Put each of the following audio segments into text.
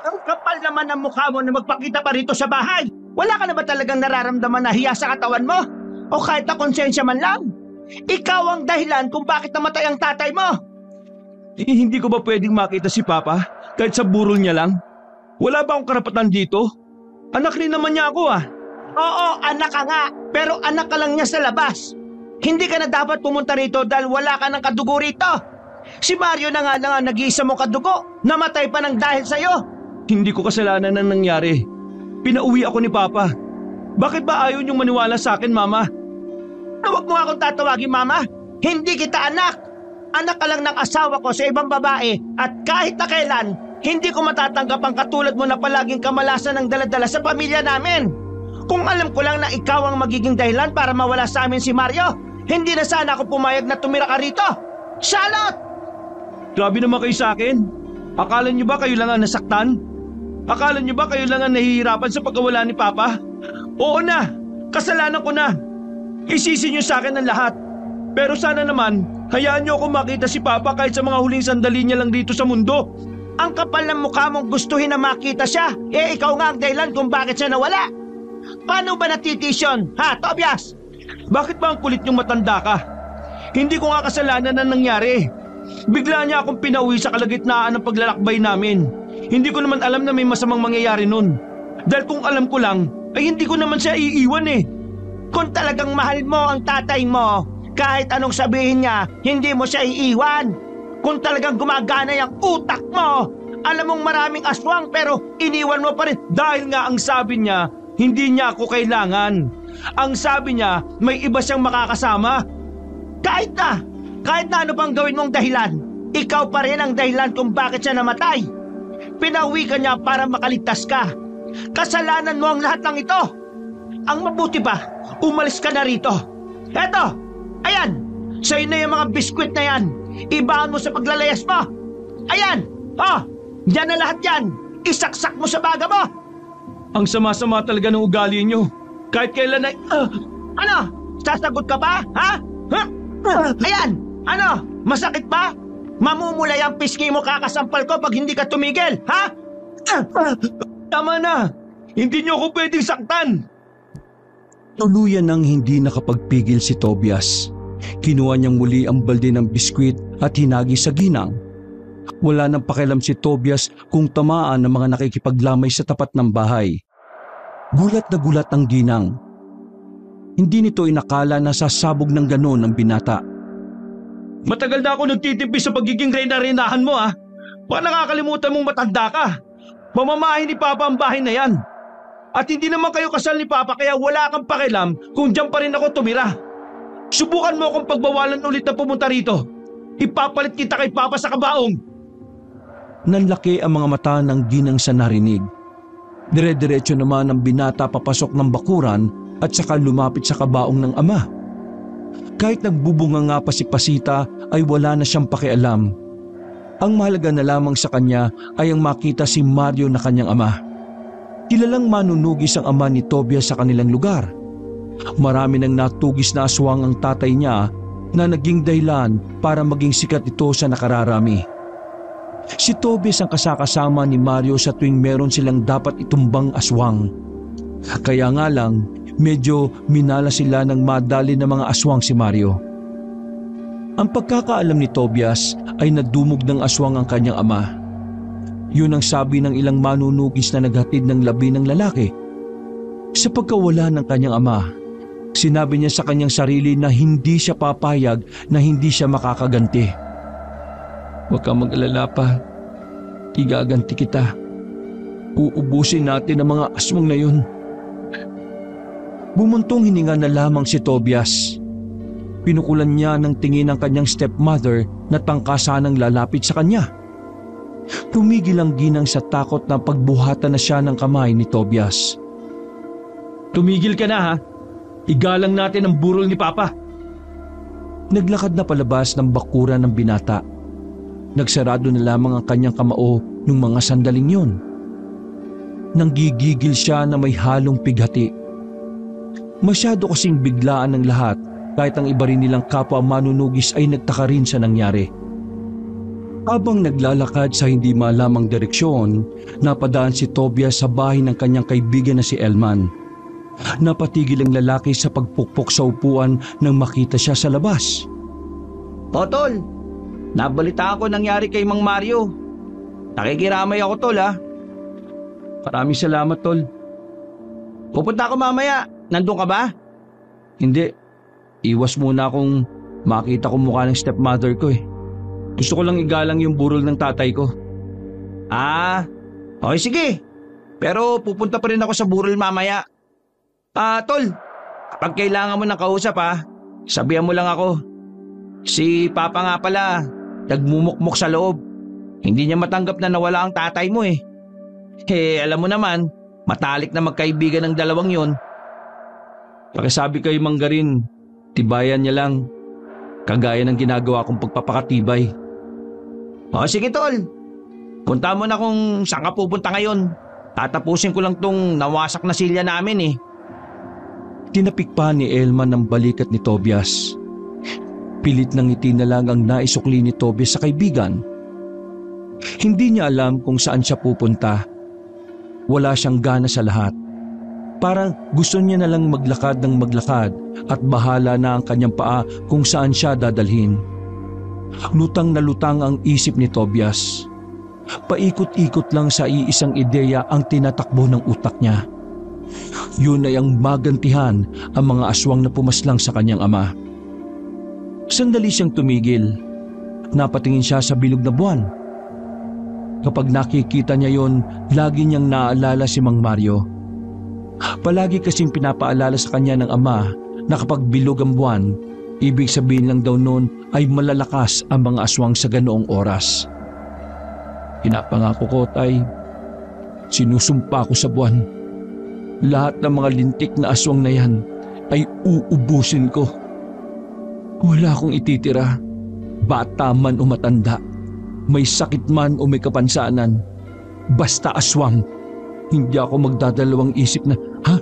Ang kapal naman ng mukha mo na magpakita pa rito sa bahay. Wala ka na ba talagang nararamdaman na hiya sa katawan mo? O kahit na konsensya man lang? Ikaw ang dahilan kung bakit namatay ang tatay mo. Hindi ko ba pwedeng makita si Papa kahit sa burol niya lang? Wala ba akong karapatan dito? Anak rin naman niya ako ah. Oo, anak ka nga. Pero anak ka lang niya sa labas. Hindi ka na dapat pumunta rito dahil wala ka ng kadugo rito. Si Mario na nga nag-iisa mo kadugo. Namatay pa ng dahil sa'yo. Hindi ko kasalanan ang nangyari. Pinauwi ako ni Papa. Bakit ba ayaw niyong maniwala sa akin, Mama? Huwag mo akong tatawagin, Mama. Hindi kita anak. Anak ka lang ng asawa ko sa ibang babae at kahit na kailan, hindi ko matatanggap ang katulad mo na palaging kamalasan ng daladala sa pamilya namin. Kung alam ko lang na ikaw ang magiging dahilan para mawala sa amin si Mario, hindi na sana ako pumayag na tumira ka rito. Charlotte! Grabe naman kayo sa akin. Akala niyo ba kayo lang ang nasaktan? Akala niyo ba kayo lang ang nahihirapan sa pagkawala ni Papa? Oo na, kasalanan ko na. Isisi niyo sa akin ang lahat. Pero sana naman, hayaan niyo ako makita si Papa kahit sa mga huling sandali niya lang dito sa mundo. Ang kapal ng mukha mong gustuhin na makita siya, ikaw nga ang dahilan kung bakit siya nawala. Paano ba natitisyon, ha, Tobias? Bakit ba ang kulit niyong matanda ka? Hindi ko nga kasalanan ang nangyari. Bigla niya akong pinauwi sa kalagitnaan ng paglalakbay namin. Hindi ko naman alam na may masamang mangyayari nun. Dahil kung alam ko lang, ay hindi ko naman siya iiwan eh. Kung talagang mahal mo ang tatay mo, kahit anong sabihin niya, hindi mo siya iiwan. Kung talagang gumagana yung utak mo, alam mong maraming aswang pero iniwan mo pa rin. Dahil nga ang sabi niya, hindi niya ako kailangan. Ang sabi niya, may iba siyang makakasama. Kahit na ano pang gawin mong dahilan, ikaw pa rin ang dahilan kung bakit siya namatay. Pinauwi ka niya para makaligtas ka. Kasalanan mo ang lahat ng ito. Ang mabuti pa, umalis ka na rito. Eto, ayan, sa'yo na yung mga biskwit na yan. Ibaon mo sa paglalayas mo. Ayan, yan na lahat yan. Isaksak mo sa baga mo. Ang sama-sama talaga ng ugali niyo. Kahit kailan ay... Ano? Sasagot ka ba? Ha? Ayan! Ano? Masakit ba? Mamumulay ang pisngi mo kakasampal ko pag hindi ka tumigil, ha? Tama na! Hindi niyo ako pwedeng saktan! Tuluyan nang hindi nakapagpigil si Tobias. Kinuha niyang muli ang balde ng biskwit at hinagi sa ginang. Wala nang pakialam si Tobias kung tamaan ng mga nakikipaglamay sa tapat ng bahay. Gulat na gulat ang ginang. Hindi nito inakala na sasabog ng ganon ang binata. Matagal na ako nagtitipi sa pagiging reyna-reynahan mo ah. Baka nakakalimutan mong matanda ka. Mamamahin ni Papa ang bahay na yan. At hindi naman kayo kasal ni Papa kaya wala kang pakialam kung diyan pa rin ako tumira. Subukan mo akong pagbawalan ulit na pumunta rito. Ipapalit kita kay Papa sa kabaong. Nanlaki ang mga mata ng ginang sa narinig. Dire-diretso naman ang binata papasok ng bakuran at saka lumapit sa kabaong ng ama. Kahit nagbubunga nga pa si Pasita ay wala na siyang pakialam. Ang mahalaga na lamang sa kanya ay ang makita si Mario na kanyang ama. Kilalang manunugis ang ama ni Tobias sa kanilang lugar. Marami nang natugis na aswang ang tatay niya na naging dahilan para maging sikat ito sa nakararami. Si Tobias ang kasakasama ni Mario sa tuwing meron silang dapat itumbang aswang. Kaya nga lang, medyo minala sila ng madali na mga aswang si Mario. Ang pagkakaalam ni Tobias ay nadumog ng aswang ang kanyang ama. Yun ang sabi ng ilang manunugis na naghatid ng labi ng lalaki. Sa pagkawala ng kanyang ama, sinabi niya sa kanyang sarili na hindi siya papayag na hindi siya makakaganti. Huwag kang mag-alala pa. Igaganti kita. Uubusin natin ang mga aswang na yun. Bumuntong hininga na lamang si Tobias. Pinukulan niya ng tingin ang kanyang stepmother na tangkasanang lalapit sa kanya. Tumigil ang ginang sa takot na pagbuhatan na siya ng kamay ni Tobias. Tumigil ka na ha. Igalang natin ang burol ni Papa. Naglakad na palabas ng bakuran ng binata. Nagsarado na lamang ang kanyang kamao nung mga sandaling yun. Nanggigigil siya na may halong pighati. Masyado kasing biglaan ng lahat kahit ang iba rin nilang kapwa manunugis ay nagtaka rin sa nangyari. Habang naglalakad sa hindi malamang direksyon, napadaan si Tobias sa bahay ng kanyang kaibigan na si Elman. Napatigil ang lalaki sa pagpukpok sa upuan nang makita siya sa labas. O tol, nabalitaan ko nangyari kay Mang Mario. Nakikiramay ako tol ha. Maraming salamat, tol. Pupunta ako mamaya. Nandun ka ba? Hindi. Iwas muna akong makita ko mukha ng stepmother ko eh. Gusto ko lang igalang yung burol ng tatay ko. Ah, okay sige. Pero pupunta pa rin ako sa burol mamaya. Tol, kapag kailangan mo ng kausap sabihan mo lang ako. Si Papa nga pala, nagmumukmok sa loob. Hindi niya matanggap na nawala ang tatay mo eh. Alam mo naman, matalik na magkaibigan ng dalawang yon. Pakisabi kay Manggarin, tibayan niya lang. Kagaya ng ginagawa kong pagpapakatibay. O sige tol, punta mo na kung saan ka pupunta ngayon. Tatapusin ko lang tong nawasak na silya namin eh. Tinapik pa ni Elman ang balikat ni Tobias. Pilit ng ngiti na lang ang naisukli ni Tobias sa kaibigan. Hindi niya alam kung saan siya pupunta. Wala siyang gana sa lahat. Parang gusto niya na lang maglakad ng maglakad at bahala na ang kanyang paa kung saan siya dadalhin. Lutang na lutang ang isip ni Tobias. Paikot-ikot lang sa iisang ideya ang tinatakbo ng utak niya. Yun ay ang magantihan ang mga aswang na pumaslang sa kanyang ama. Sandali siyang tumigil. Napatingin siya sa bilog na buwan. Kapag nakikita niya yon, lagi niyang naaalala si Mang Mario. Palagi kasing pinapaalala sa kanya ng ama na kapag bilog ang buwan, ibig sabihin lang daw noon ay malalakas ang mga aswang sa ganoong oras. Pinapangako ko, tay, sinusumpa ko sa buwan. Lahat ng mga lintik na aswang na yan ay uubusin ko. Wala akong ititira, bata man o matanda, may sakit man o may kapansanan. Basta aswang, hindi ako magdadalawang isip na, ha?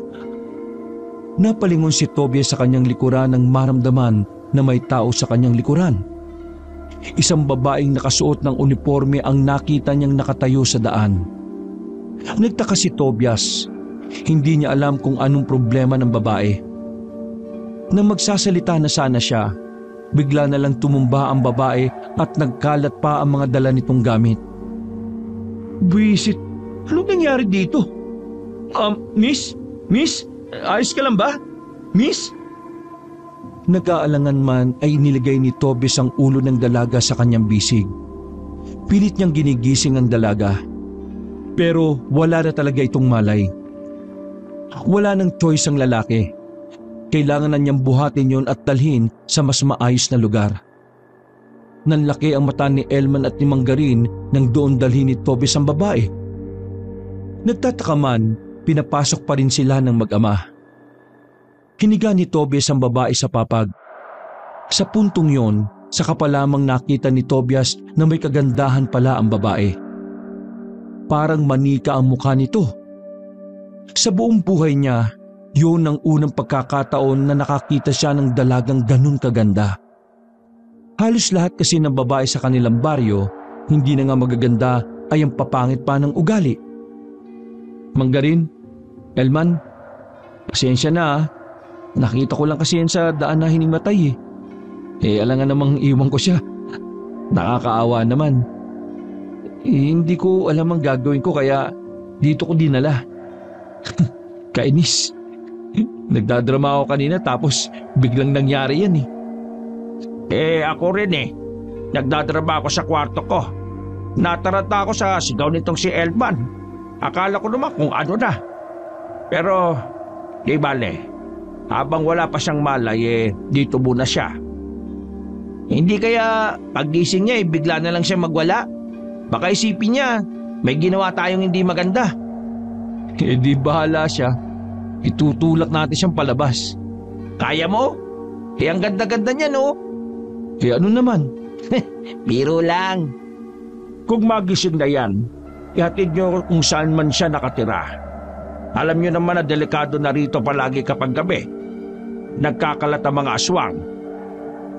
Napalingon si Tobias sa kanyang likuran nang maramdaman na may tao sa kanyang likuran. Isang babaeng nakasuot ng uniforme ang nakita niyang nakatayo sa daan. Nagtaka si Tobias. Hindi niya alam kung anong problema ng babae. Nang magsasalita na sana siya, bigla na lang tumumba ang babae at nagkalat pa ang mga dala nitong gamit. Buisit, anong nangyari dito? Miss? Miss? Ayos ka lang ba? Miss? Nag-aalangan man ay inilagay ni Tobias ang ulo ng dalaga sa kanyang bisig. Pilit niyang ginigising ang dalaga. Pero wala na talaga itong malay. Wala nang choice ang lalaki. Kailangan na niyang buhatin yon at dalhin sa mas maayos na lugar. Nanlaki ang mata ni Elman at ni Manggarin nang doon dalhin ni Tobias ang babae. Nagtataka man, pinapasok pa rin sila ng mag-ama. Hiniga ni Tobias ang babae sa papag. Sa puntong yon, saka pa lamang nakita ni Tobias na may kagandahan pala ang babae. Parang manika ang mukha nito. Sa buong buhay niya, yun ang unang pagkakataon na nakakita siya ng dalagang ganun kaganda. Halos lahat kasi ng babae sa kanilang baryo, hindi na nga magaganda ay ang papangit pa ng ugali. Manggarin, Elman, pasensya na. Nakita ko lang kasi yan sa daan na hinimatay eh. Alangan namang iwan ko siya. Nakakaawa naman. Hindi ko alam ang gagawin ko kaya dito ko dinala. Kainis. Nagdadrama ako kanina tapos biglang nangyari yan Ako rin Nagdadrama ako sa kwarto ko. Nataranta ako sa sigaw nitong si Elman. Akala ko naman kung ano na. Pero, di bale. Habang wala pa siyang malay dito muna siya. Hindi kaya paggising niya bigla na lang siya magwala. Baka isipin niya may ginawa tayong hindi maganda. Di bahala siya. Itutulak natin siyang palabas. Kaya mo? Ang ganda-ganda niya no? Ano naman? Biro lang. Kung magising na yan, ihatid niyo kung saan man siya nakatira. Alam niyo naman na delikado na rito palagi kapag gabi. Nagkakalat ang mga aswang.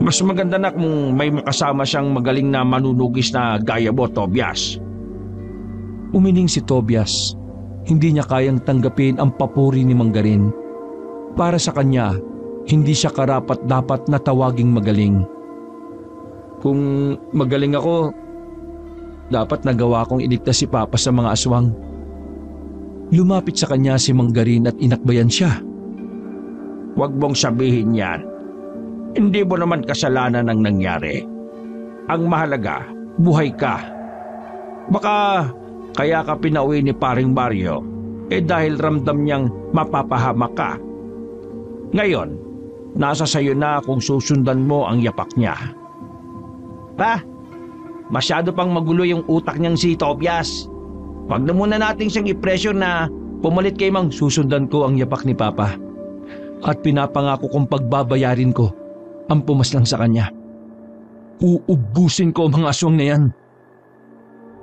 Mas maganda na kung may makasama siyang magaling na manunugis na gaya mo, Tobias. Umiling si Tobias. Hindi niya kayang tanggapin ang papuri ni Manggarin. Para sa kanya, hindi siya karapat-dapat na tawaging magaling. Kung magaling ako, dapat nagawa kong iligtas si Papa sa mga aswang. Lumapit sa kanya si Manggarin at inakbayan siya. Huwag mong sabihin yan. Hindi mo naman kasalanan ang nangyari. Ang mahalaga, buhay ka. Baka kaya ka pinauwi ni Paring Mario dahil ramdam niyang mapapahamak ka. Ngayon, nasa sayo na kung susundan mo ang yapak niya. Pa, masyado pang magulo yung utak niyang si Tobias. Wag na muna natin siyang i-pressure na pumalit kay Mang. Susundan ko ang yapak ni Papa. At pinapangako kong pagbabayarin ko ang pumaslang sa kanya. Uubusin ko ang mga aswang na yan.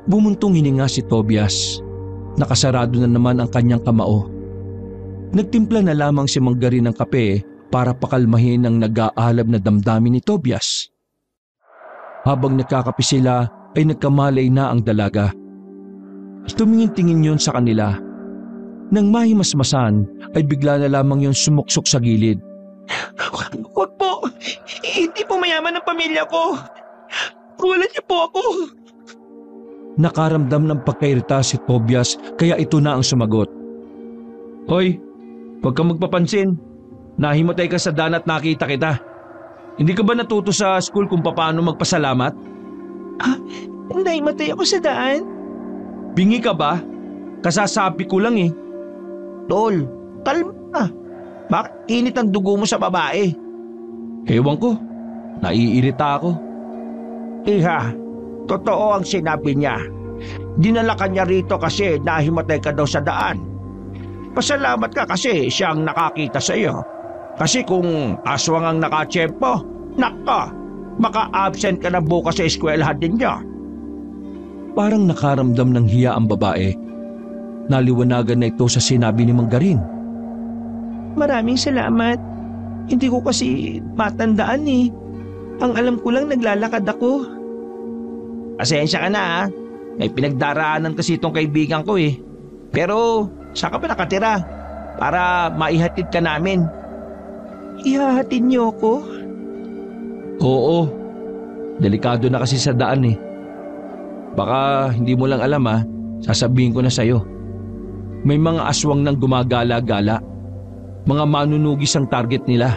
Bumuntong hininga si Tobias. Nakasarado na naman ang kanyang kamao. Nagtimpla na lamang si Manggarin ng kape para pakalmahin ang nag-aalab na damdamin ni Tobias. Habang nagkakape sila ay nagkamalay na ang dalaga. Tumingin-tingin yun sa kanila. Nang mahimasmasan ay bigla na lamang yun sumuksok sa gilid. Huwag po! Hindi po mayaman ang pamilya ko! Kuwalan niyo po ako! Nakaramdam ng pagkairita si Tobias kaya ito na ang sumagot. Hoy, huwag kang magpapansin. Nahimatay ka sa daan at nakita kita. Hindi ka ba natuto sa school kung paano magpasalamat? Nahimatay ako sa daan? Bingi ka ba? Kasasabi ko lang eh. Tol, kalma. Bakit init ang dugo mo sa babae? Ewan ko. Naiirita ako. Iha, totoo ang sinabi niya. Dinala ka niya rito kasi nahimatay ka daw sa daan. Pasalamat ka kasi siyang nakakita sa iyo. Kasi kung aswang ang nakatsyempo, naka, baka absent ka na bukas sa eskwelahan din niya. Parang nakaramdam ng hiya ang babae. Naliwanagan na ito sa sinabi ni Manggarin. Maraming salamat. Hindi ko kasi matandaan eh. Ang alam ko lang naglalakad ako. Pasensya ka na ha. May pinagdaraanan kasi itong kaibigan ko eh. Pero saan ka ba nakatira? Para maihatid ka namin. Ihahatid niyo ako? Oo. Delikado na kasi sa daan eh. Baka hindi mo lang alam ha. Sasabihin ko na sa'yo. May mga aswang nang gumagala-gala. Mga manunugis ang target nila.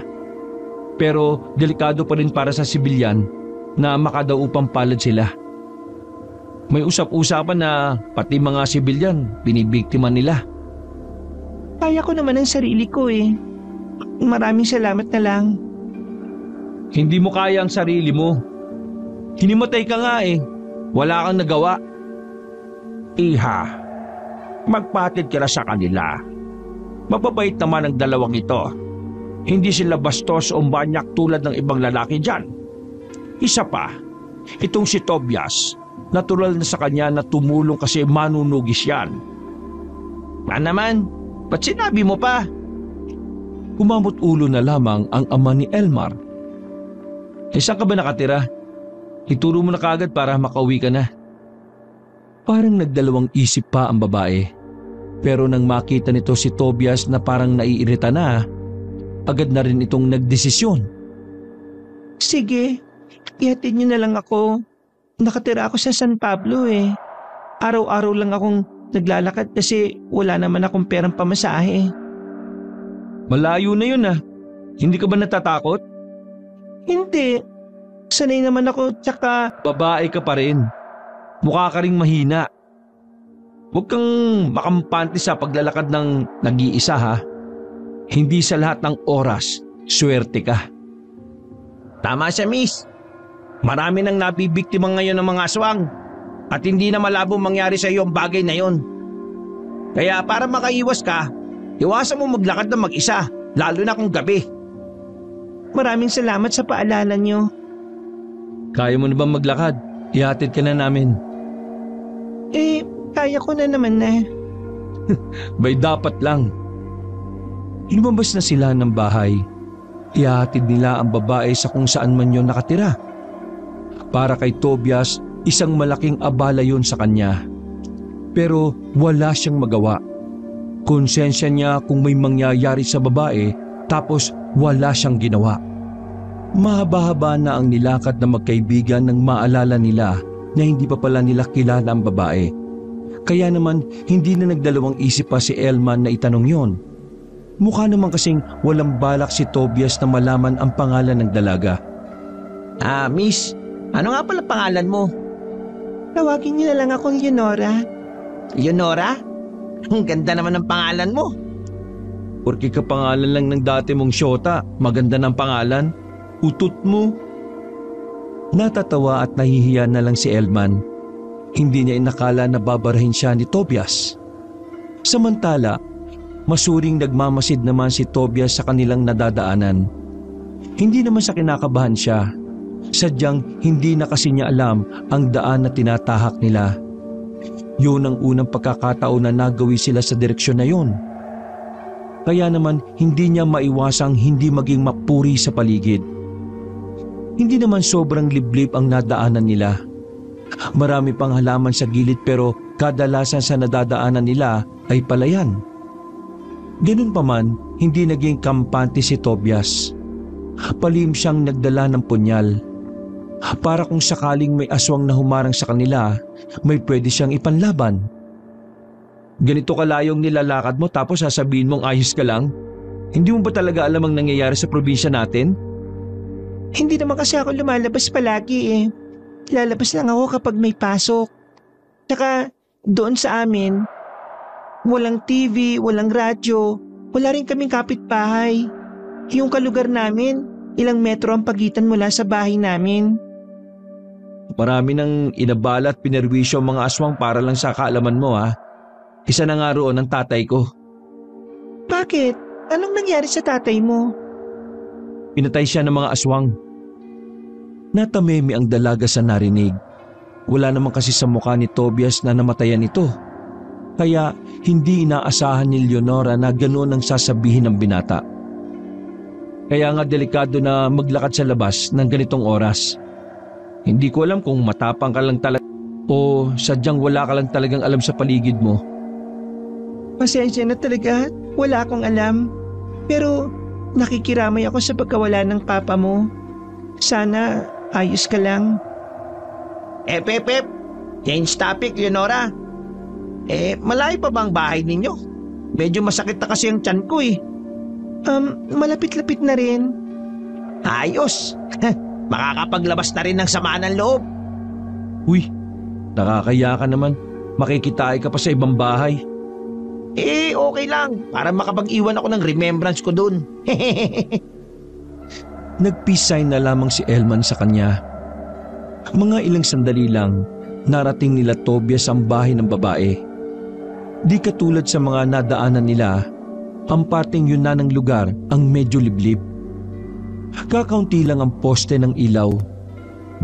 Pero delikado pa rin para sa sibilyan na makadaupang palad sila. May usap-usapan na pati mga sibilyan binibiktima nila. Kaya ko naman ang sarili ko eh. Maraming salamat na lang. Hindi mo kaya ang sarili mo. Hinimatay ka nga eh. Wala kang nagawa. Iha, magpatid ka na sa kanila. Mababait naman ang dalawang ito. Hindi sila bastos o manyak tulad ng ibang lalaki dyan. Isa pa, itong si Tobias, natural na sa kanya na tumulong kasi manunugis yan. Naman, ba't sinabi mo pa? Kumamot ulo na lamang ang ama ni Elmar. Saan ka ba nakatira? Ituro mo na kaagad para makauwi ka na. Parang nagdalawang isip pa ang babae. Pero nang makita nito si Tobias na parang naiirita na, agad na rin itong nagdesisyon. Sige, ihatid niyo na lang ako. Nakatira ako sa San Pablo eh. Araw-araw lang akong naglalakad kasi wala naman akong perang pamasahe. Malayo na yun ah. Hindi ka ba natatakot? Hindi. Sanay naman ako tsaka… Babae ka pa rin. Mukha ka ring mahina. Huwag kang makampante sa paglalakad ng nag-iisa ha. Hindi sa lahat ng oras, swerte ka. Tama siya, miss. Marami nang nabibiktima ngayon ng mga aswang at hindi na malabo mangyari sa iyo ang bagay na yon. Kaya para makaiwas ka, iwasan mo maglakad na mag-isa, lalo na kung gabi. Maraming salamat sa paalala niyo. Kaya mo na bang maglakad? Ihatid ka na namin. Kaya ko na naman na. Bay dapat lang. Lumabas na sila ng bahay. Ihahatid nila ang babae sa kung saan man yun nakatira. Para kay Tobias, isang malaking abala yun sa kanya. Pero wala siyang magawa. Konsensya niya kung may mangyayari sa babae tapos wala siyang ginawa. Mahaba-haba na ang nilakad na magkaibigan nang maalala nila na hindi pa pala nila kilala ang babae. Kaya naman hindi na nagdalawang isip pa si Elman na itanong yon. Mukha naman kasing walang balak si Tobias na malaman ang pangalan ng dalaga. Miss, ano nga pala pangalan mo? Tawagin niyo na lang akong Leonora. Leonora? Ang ganda naman ng pangalan mo. Porque kapangalan lang ng dati mong syota, maganda ng pangalan. Utot mo. Natatawa at nahihiya na lang si Elman. Hindi niya inakala na babarahin siya ni Tobias. Samantala, masuring nagmamasid naman si Tobias sa kanilang nadadaanan. Hindi naman sa kinakabahan siya. Sadyang hindi na kasi niya alam ang daan na tinatahak nila. Yun ang unang pagkakataon na nagawi sila sa direksyon na yun. Kaya naman hindi niya maiwasang hindi maging mapuri sa paligid. Hindi naman sobrang liblib ang nadaanan nila. Marami pang halaman sa gilid pero kadalasan sa nadadaanan nila ay palayan. Ganun pa man, hindi naging kampante si Tobias. Palihim siyang nagdala ng punyal. Para kung sakaling may aswang na humarang sa kanila, may pwede siyang ipanlaban. Ganito kalayong nilalakad mo tapos sasabihin mong ayos ka lang? Hindi mo ba talaga alam ang nangyayari sa probinsya natin? Hindi naman kasi ako lumalabas palagi eh. Lalabas lang ako kapag may pasok. Saka doon sa amin, walang TV, walang radyo, wala rin kaming kapitbahay. Yung kalugar namin, ilang metro ang pagitan mula sa bahay namin. Marami nang inabala at pinerwisyo ang mga aswang para lang sa kaalaman mo ha. Isa na nga roon ang tatay ko. Bakit? Anong nangyari sa tatay mo? Pinatay siya ng mga aswang. Natamemi ang dalaga sa narinig. Wala naman kasi sa mukha ni Tobias na namatayan ito. Kaya hindi inaasahan ni Leonora na ganoon ang sasabihin ng binata. Kaya nga delikado na maglakad sa labas ng ganitong oras. Hindi ko alam kung matapang ka lang talaga o sadyang wala ka lang talagang alam sa paligid mo. Pasensya na talaga, wala akong alam. Pero nakikiramay ako sa pagkawala ng papa mo. Sana ayos ka lang. Pep, change topic, Leonora. Malayo pa bang bahay ninyo? Medyo masakit na kasi ang tiyan ko eh. Malapit-lapit na rin. Ayos. Makakapaglabas na rin ng sama ng loob. Uy, nakakaya ka naman. Makikitay ka pa sa ibang bahay. Okay lang. Para makapag-iwan ako ng remembrance ko dun. Nag-peace sign na lamang si Elman sa kanya. Mga ilang sandali lang, narating nila Tobias ang bahay ng babae. Di katulad sa mga nadaanan nila, ang parteng yun na ng lugar ang medyo liblib. Kakaunti lang ang poste ng ilaw.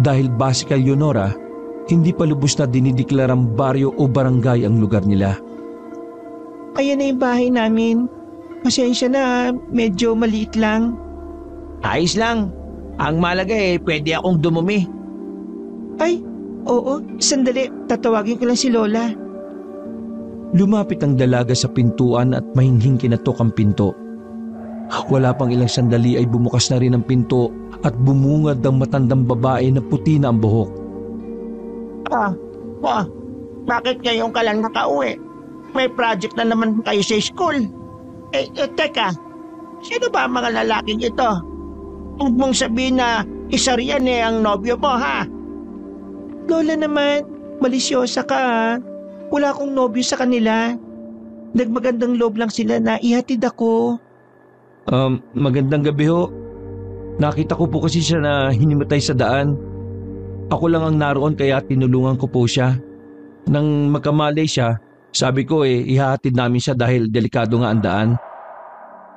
Dahil base kay Leonora, hindi pa lubos na dinideklarang baryo o barangay ang lugar nila. Ayan na yung bahay namin. Pasensya na, medyo maliit lang. Ayos lang. Ang malaga pwede akong dumumi. Ay, oo, sandali, tatawagin ko lang si Lola. Lumapit ang dalaga sa pintuan at mahinghing kinatok ang pinto. Wala pang ilang sandali ay bumukas na rin ang pinto at bumungad ang matandang babae na puti na ang buhok. Bakit ngayon ka lang nakauwi? May project na naman kayo sa school. Teka, sino ba ang mga lalaking ito? Huwag mong sabihin na isa riyan ang nobyo mo ha? Lola naman, malisyosa ka ha. Wala akong nobyo sa kanila. Nagmagandang loob lang sila na ihatid ako. Magandang gabi ho. Nakita ko po kasi siya na hinimatay sa daan. Ako lang ang naroon kaya tinulungan ko po siya. Nang magkamalay siya, sabi ko ihahatid namin siya dahil delikado nga ang daan.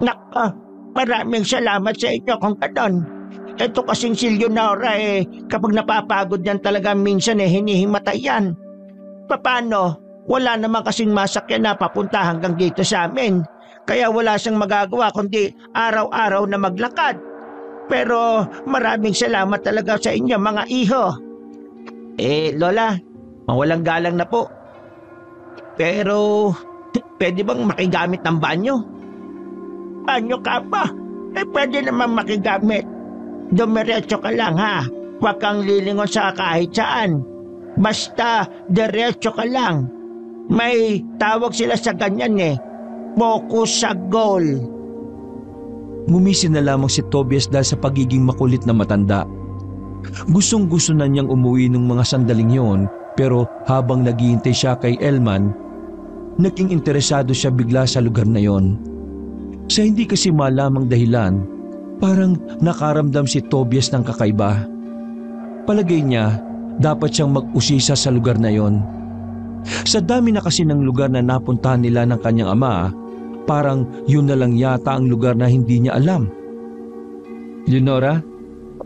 Nako, maraming salamat sa inyo kung ganon. Ito kasing si Leonora kapag napapagod yan talaga minsan hinihimatay yan. Paano? Wala naman kasing masakyan na papunta hanggang dito sa amin. Kaya wala siyang magagawa kundi araw-araw na maglakad. Pero maraming salamat talaga sa inyo mga iho. Lola, mawalang galang na po. Pero pwede bang makigamit ng banyo? Banyo ka ba? Pwede naman makigamit. Dumiretso ka lang ha. Huwag kang lilingon sa kahit saan. Basta diretso ka lang. May tawag sila sa ganyan focus sa goal. Ngumisi na lamang si Tobias dahil sa pagiging makulit na matanda. Gustong-gusto na niyang umuwi ng mga sandaling yon, pero habang naghihintay siya kay Elman, naging interesado siya bigla sa lugar na yon. Sa hindi kasi malamang dahilan, parang nakaramdam si Tobias ng kakaiba. Palagay niya, dapat siyang mag-usisa sa lugar na yon. Sa dami na kasi ng lugar na napuntahan nila ng kanyang ama, parang yun na lang yata ang lugar na hindi niya alam. Leonora,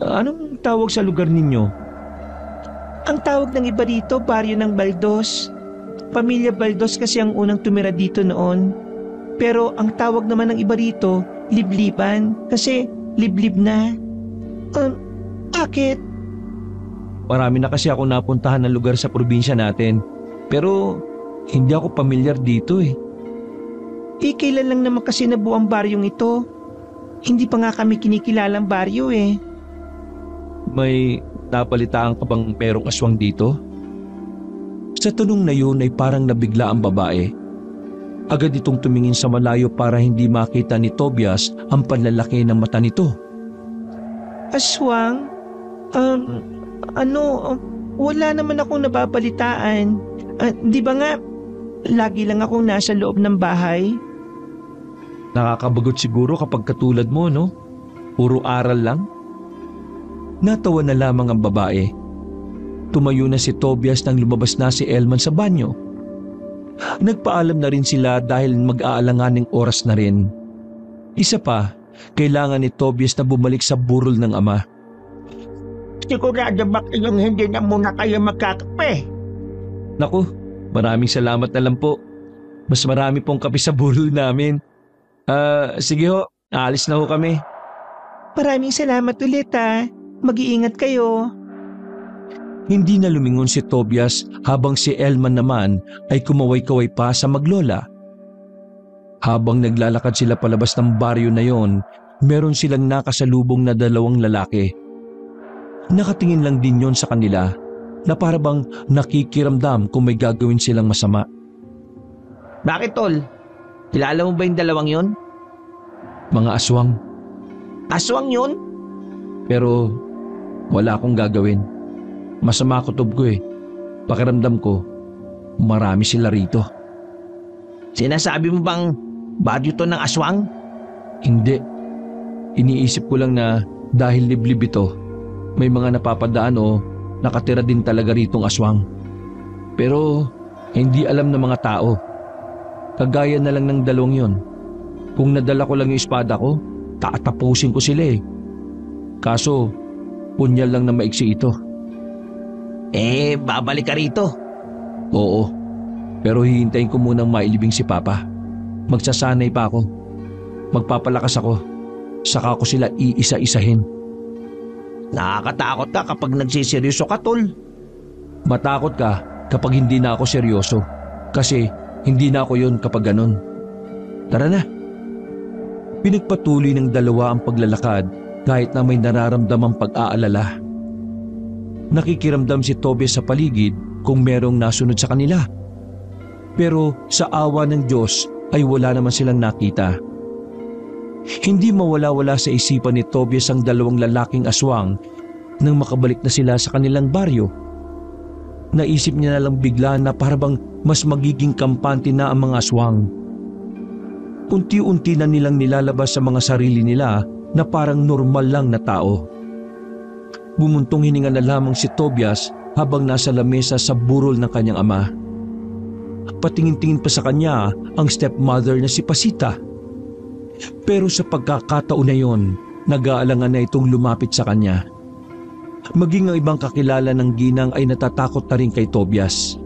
anong tawag sa lugar ninyo? Ang tawag ng iba dito, baryo ng Baldos. Pamilya Baldos kasi ang unang tumira dito noon. Pero ang tawag naman ng iba rito, libliban, kasi liblib na. Bakit? Marami na kasi ako napuntahan ng lugar sa probinsya natin, pero hindi ako pamilyar dito Kailan lang naman kasi nabuo ang baryong ito. Hindi pa nga kami kinikilalang baryo May napalitaan ka bang merong aswang dito? Sa tanong na yun ay parang nabigla ang babae. Agad itong tumingin sa malayo para hindi makita ni Tobias ang panlalaki ng mata nito. Aswang? Wala naman akong nababalitaan. Di ba nga, lagi lang akong nasa loob ng bahay? Nakakabagot siguro kapag katulad mo, no? Puro aral lang. Natawa na lamang ang babae. Tumayo na si Tobias nang lumabas na si Elman sa banyo. Nagpaalam na rin sila dahil mag-aalanganing oras na rin. Isa pa, kailangan ni Tobias na bumalik sa burol ng ama. Sigurado ba kayong hindi na muna kayo magkakape? Naku, maraming salamat na lang po. Mas marami pong kape sa burol namin. Sige ho, aalis na ho kami. Maraming salamat ulit Mag-iingat kayo. Hindi na lumingon si Tobias habang si Elman naman ay kumaway-kaway pa sa maglola. Habang naglalakad sila palabas ng baryo na yon, meron silang nakasalubong na dalawang lalaki. Nakatingin lang din yon sa kanila na parabang nakikiramdam kung may gagawin silang masama. Bakit tol? Kilala mo ba yung dalawang yon? Mga aswang. Aswang yun? Pero wala akong gagawin. Masama kutob ko Pakiramdam ko, marami sila rito. Sinasabi mo bang baryo to ng aswang? Hindi. Iniisip ko lang na dahil liblib ito, may mga napapadaan o nakatira din talaga ritong aswang. Pero hindi alam ng mga tao. Kagaya na lang ng dalawang yon. Kung nadala ko lang yung espada ko, tatapusin ko sila Kaso, punyal lang na maiksi ito. Babalik ka rito? Oo, pero hihintayin ko munang mailibing si Papa. Magsasanay pa ako. Magpapalakas ako. Saka ko sila iisa-isahin. Nakakatakot ka kapag nagsiseryoso ka, tol. Matakot ka kapag hindi na ako seryoso. Kasi hindi na ako yun kapag ganun. Tara na. Pinagpatuloy ng dalawa ang paglalakad kahit na may nararamdamang pag-aalala. Nakikiramdam si Tobias sa paligid kung merong nasunod sa kanila. Pero sa awa ng Diyos ay wala naman silang nakita. Hindi mawala-wala sa isipan ni Tobias ang dalawang lalaking aswang nang makabalik na sila sa kanilang baryo. Naisip niya na lang bigla na parabang mas magiging kampante na ang mga aswang. Unti-unti na nilang nilalabas sa mga sarili nila na parang normal lang na tao. Bumuntong hininga na lamang si Tobias habang nasa lamesa sa burol ng kanyang ama. Patingin-tingin pa sa kanya ang stepmother na si Pasita. Pero sa pagkakataon na yon, nag-aalangan na itong lumapit sa kanya. Maging ang ibang kakilala ng ginang ay natatakot na rin kay Tobias.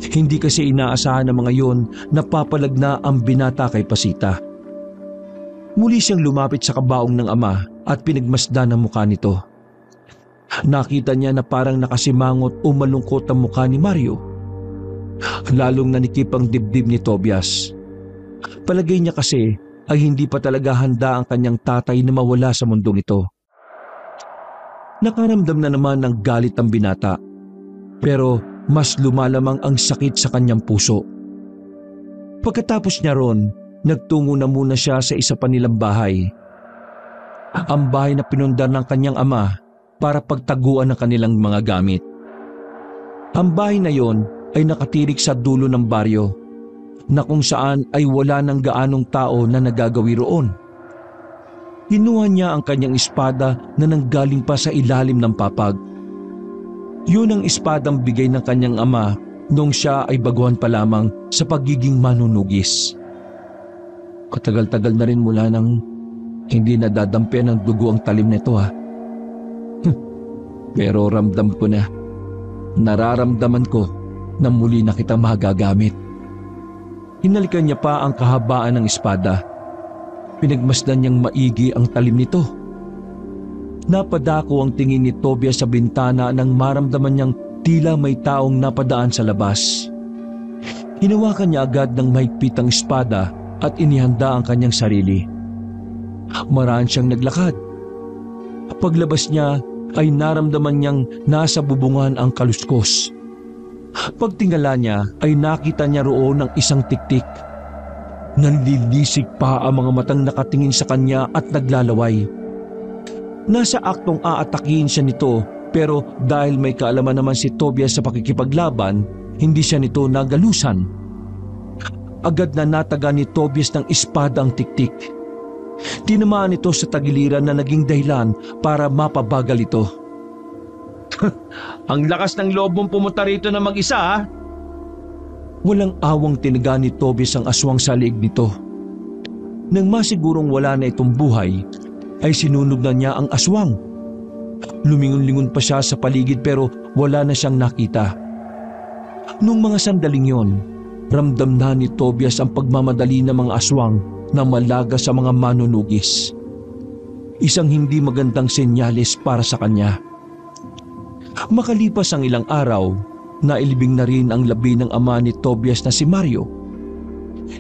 Hindi kasi inaasahan ng mga yon na papalag na ang binata kay Pasita. Muli siyang lumapit sa kabaong ng ama at pinagmasdan ang mukha nito. Nakita niya na parang nakasimangot o malungkot ang mukha ni Mario. Lalong nanikip ang dibdib ni Tobias. Palagay niya kasi ay hindi pa talaga handa ang kanyang tatay na mawala sa mundong ito. Nakaramdam na naman ng galit ang binata, pero mas lumalamang ang sakit sa kanyang puso. Pagkatapos niya ron, nagtungo na muna siya sa isa pa nilang bahay. Ang bahay na pinundar ng kanyang ama para pagtaguan ng kanilang mga gamit. Ang bahay na yon ay nakatirik sa dulo ng baryo, na kung saan ay wala ng gaanong tao na nagagawi roon. Kinuha niya ang kanyang espada na nanggaling pa sa ilalim ng papag. Yun ang espadang bigay ng kanyang ama nung siya ay baguhan pa lamang sa pagiging manunugis. Katagal-tagal na rin mula nang hindi nadadampian ng dugo ang talim nito ha. Pero ramdam ko na, nararamdaman ko na muli na kita magagamit. Hinalikan niya pa ang kahabaan ng espada. Pinagmasdan niyang maigi ang talim nito. Napadako ang tingin ni Tobias sa bintana nang maramdaman niyang tila may taong napadaan sa labas. Hinawakan niya agad ng mahigpit ang espada at inihanda ang kanyang sarili. Maraan siyang naglakad. Paglabas niya ay naramdaman niyang nasa bubungan ang kaluskos. Pagtingala niya ay nakita niya roon ang isang tiktik. Nanlilisik pa ang mga matang nakatingin sa kanya at naglalaway. Nasa aktong aatakihin siya nito, pero dahil may kaalaman naman si Tobias sa pakikipaglaban, hindi siya nito nagalusan. Agad na nataga ni Tobias ng espada ang tiktik. Tinamaan ito sa tagiliran na naging dahilan para mapabagal ito. Ang lakas ng loob mong pumunta rito na mag-isa ha? Walang awang tinaga ni Tobias ang aswang sa liig nito. Nang masigurong wala na itong buhay, ay sinunog na niya ang aswang. Lumingon-lingon pa siya sa paligid pero wala na siyang nakita. Nung mga sandaling yon, ramdam na ni Tobias ang pagmamadali ng mga aswang na malaga sa mga manunugis. Isang hindi magandang senyales para sa kanya. Makalipas ang ilang araw, nailibing na rin ang labi ng ama ni Tobias na si Mario.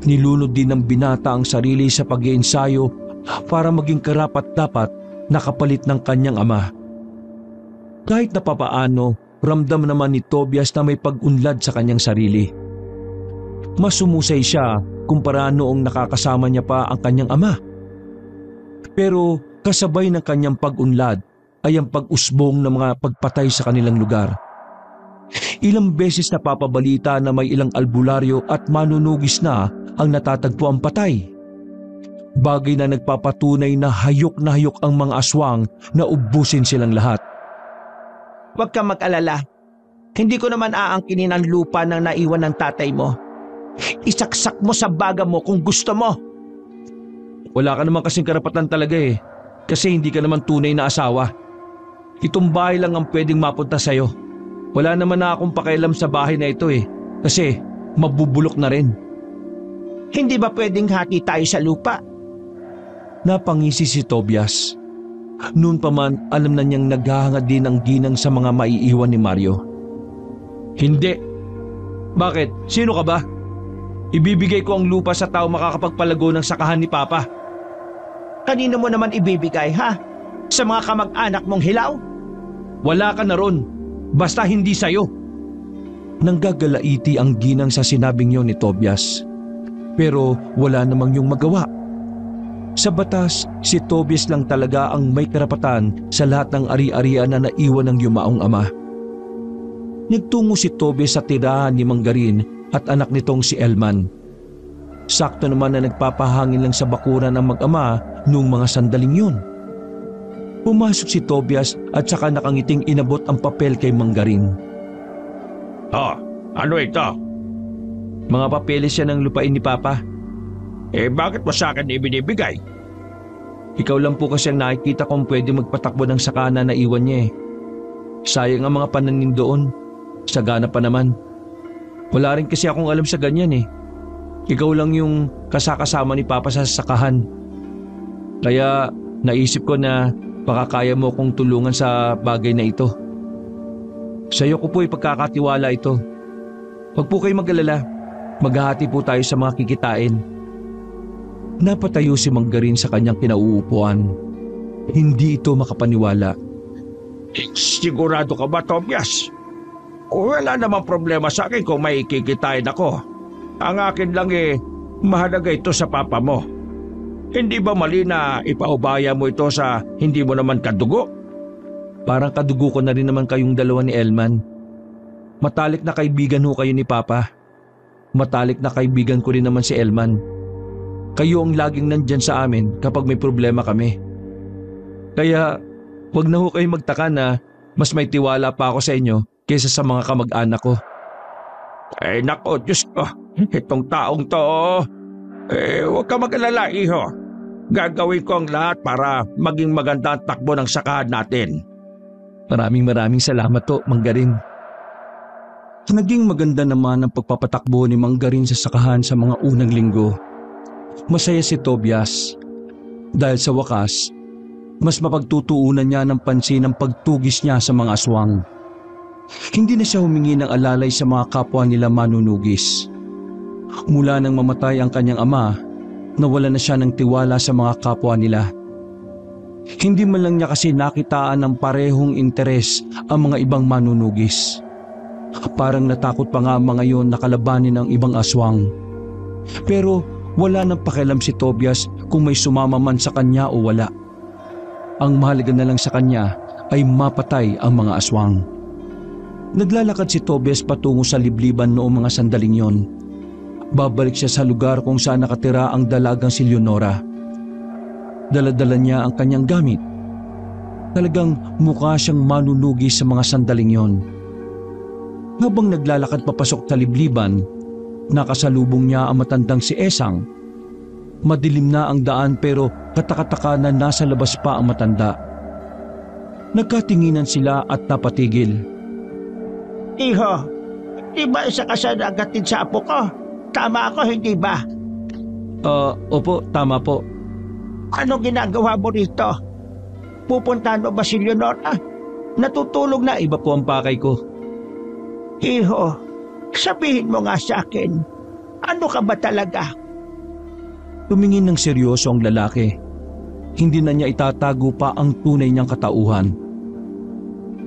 Nilunod din ng binata ang sarili sa pag-iensayo para maging karapat-dapat na kapalit ng kanyang ama. Kahit na papaano, ramdam naman ni Tobias na may pag-unlad sa kanyang sarili. Mas sumusay siya kumpara noong nakakasama niya pa ang kanyang ama. Pero kasabay ng kanyang pag-unlad ay ang pag-usbong ng mga pagpatay sa kanilang lugar. Ilang beses na papabalita na may ilang albularyo at manunugis na ang natatagpo ang patay. Bagay na nagpapatunay na hayok ang mga aswang na ubusin silang lahat. Huwag kang mag-alala. Hindi ko naman aangkinin ang lupa ng naiwan ng tatay mo. Isaksak mo sa baga mo kung gusto mo. Wala ka naman kasing karapatan talaga eh. Kasi hindi ka naman tunay na asawa. Itong bahay lang ang pwedeng mapunta sa'yo. Wala naman na akong pakialam sa bahay na ito eh. Kasi mabubulok na rin. Hindi ba pwedeng hati tayo sa lupa? Napangisi si Tobias. Noon pa man alam na niyang naghahangad din ang ginang sa mga maiiwan ni Mario. Hindi. Bakit? Sino ka ba? Ibibigay ko ang lupa sa tao makakapagpalago ng sakahan ni Papa. Kanino mo naman ibibigay ha? Sa mga kamag-anak mong hilaw? Wala ka na ron. Basta hindi sa'yo. Nanggagalaiti ang ginang sa sinabing yon ni Tobias. Pero wala namang yung magawa. Sa batas, si Tobias lang talaga ang may karapatan sa lahat ng ari-arian na naiwan ng yumaong ama. Nagtungo si Tobias sa tirahan ni Manggarin at anak nitong si Elman. Sakto naman na nagpapahangin lang sa bakuran ng mag-ama noong mga sandaling yun. Pumasok si Tobias at saka nakangiting inabot ang papel kay Manggarin. Ano ito? Mga papeles yan ng lupain ni Papa. Bakit mo sa akin ibinibigay? Ikaw lang po kasi ang nakikita kong pwede magpatakbo ng sakana na iwan niya eh. Sayang ang mga pananim doon. Sagana pa naman. Wala rin kasi akong alam sa ganyan eh. Ikaw lang yung kasakasama ni Papa sa sakahan. Kaya naisip ko na baka kaya mo kong tulungan sa bagay na ito. Sa iyo ko po ipagkakatiwala ito. Huwag po kayo mag-alala. Maghahati po tayo sa mga kikitain. Napatayo si Mang Garin sa kanyang kinauupuan. Hindi ito makapaniwala. Sigurado ka ba, Tobias? Wala namang problema sa akin kung may ikikitain ako. Ang akin lang mahalaga ito sa papa mo. Hindi ba mali na ipaubaya mo ito sa hindi mo naman kadugo? Parang kadugo ko na rin naman kayong dalawa ni Elman. Matalik na kaibigan ho kayo ni Papa. Matalik na kaibigan ko rin naman si Elman. Kayo ang laging nandyan sa amin kapag may problema kami. Kaya wag na ho kayo magtaka na mas may tiwala pa ako sa inyo kaysa sa mga kamag-anak ko. Ay nako, Diyos ko, itong taong to, huwag ka mag-alala, iho. Gagawin ko ang lahat para maging maganda ang takbo ng sakahan natin. Maraming salamat to, Mang Garin. Naging maganda naman ang pagpapatakbo ni Mang Garin sa sakahan sa mga unang linggo. Masaya si Tobias dahil sa wakas, mas mapagtutuunan niya ng pansin ang pagtugis niya sa mga aswang. Hindi na siya humingi ng alalay sa mga kapwa nila manunugis. Mula nang mamatay ang kanyang ama, nawala na siya ng tiwala sa mga kapwa nila. Hindi man lang niya kasi nakitaan ng parehong interes ang mga ibang manunugis. Parang natakot pa nga ang mga yon na kalabanin ang ibang aswang. Pero wala nang pakialam si Tobias kung may sumama man sa kanya o wala. Ang mahalaga na lang sa kanya ay mapatay ang mga aswang. Naglalakad si Tobias patungo sa libliban noong mga sandaling yon. Babalik siya sa lugar kung saan nakatira ang dalagang si Leonora. Dala-dala niya ang kanyang gamit. Talagang mukha siyang manunugis sa mga sandaling yon. Habang naglalakad papasok sa libliban, nakasalubong niya ang matandang si Esang. Madilim na ang daan pero katakataka na nasa labas pa ang matanda. Nagkatinginan sila at napatigil. Iho, di ba isa ka sa nagatin sa apo ko? Tama ako, hindi ba? Opo, tama po. Anong ginagawa mo rito? Pupuntahan mo ba si Leonora? Natutulog na. Iba po ang pakay ko. Iho, sabihin mo nga sa akin, ano ka ba talaga? Tumingin ng seryoso ang lalaki. Hindi na niya itatago pa ang tunay niyang katauhan.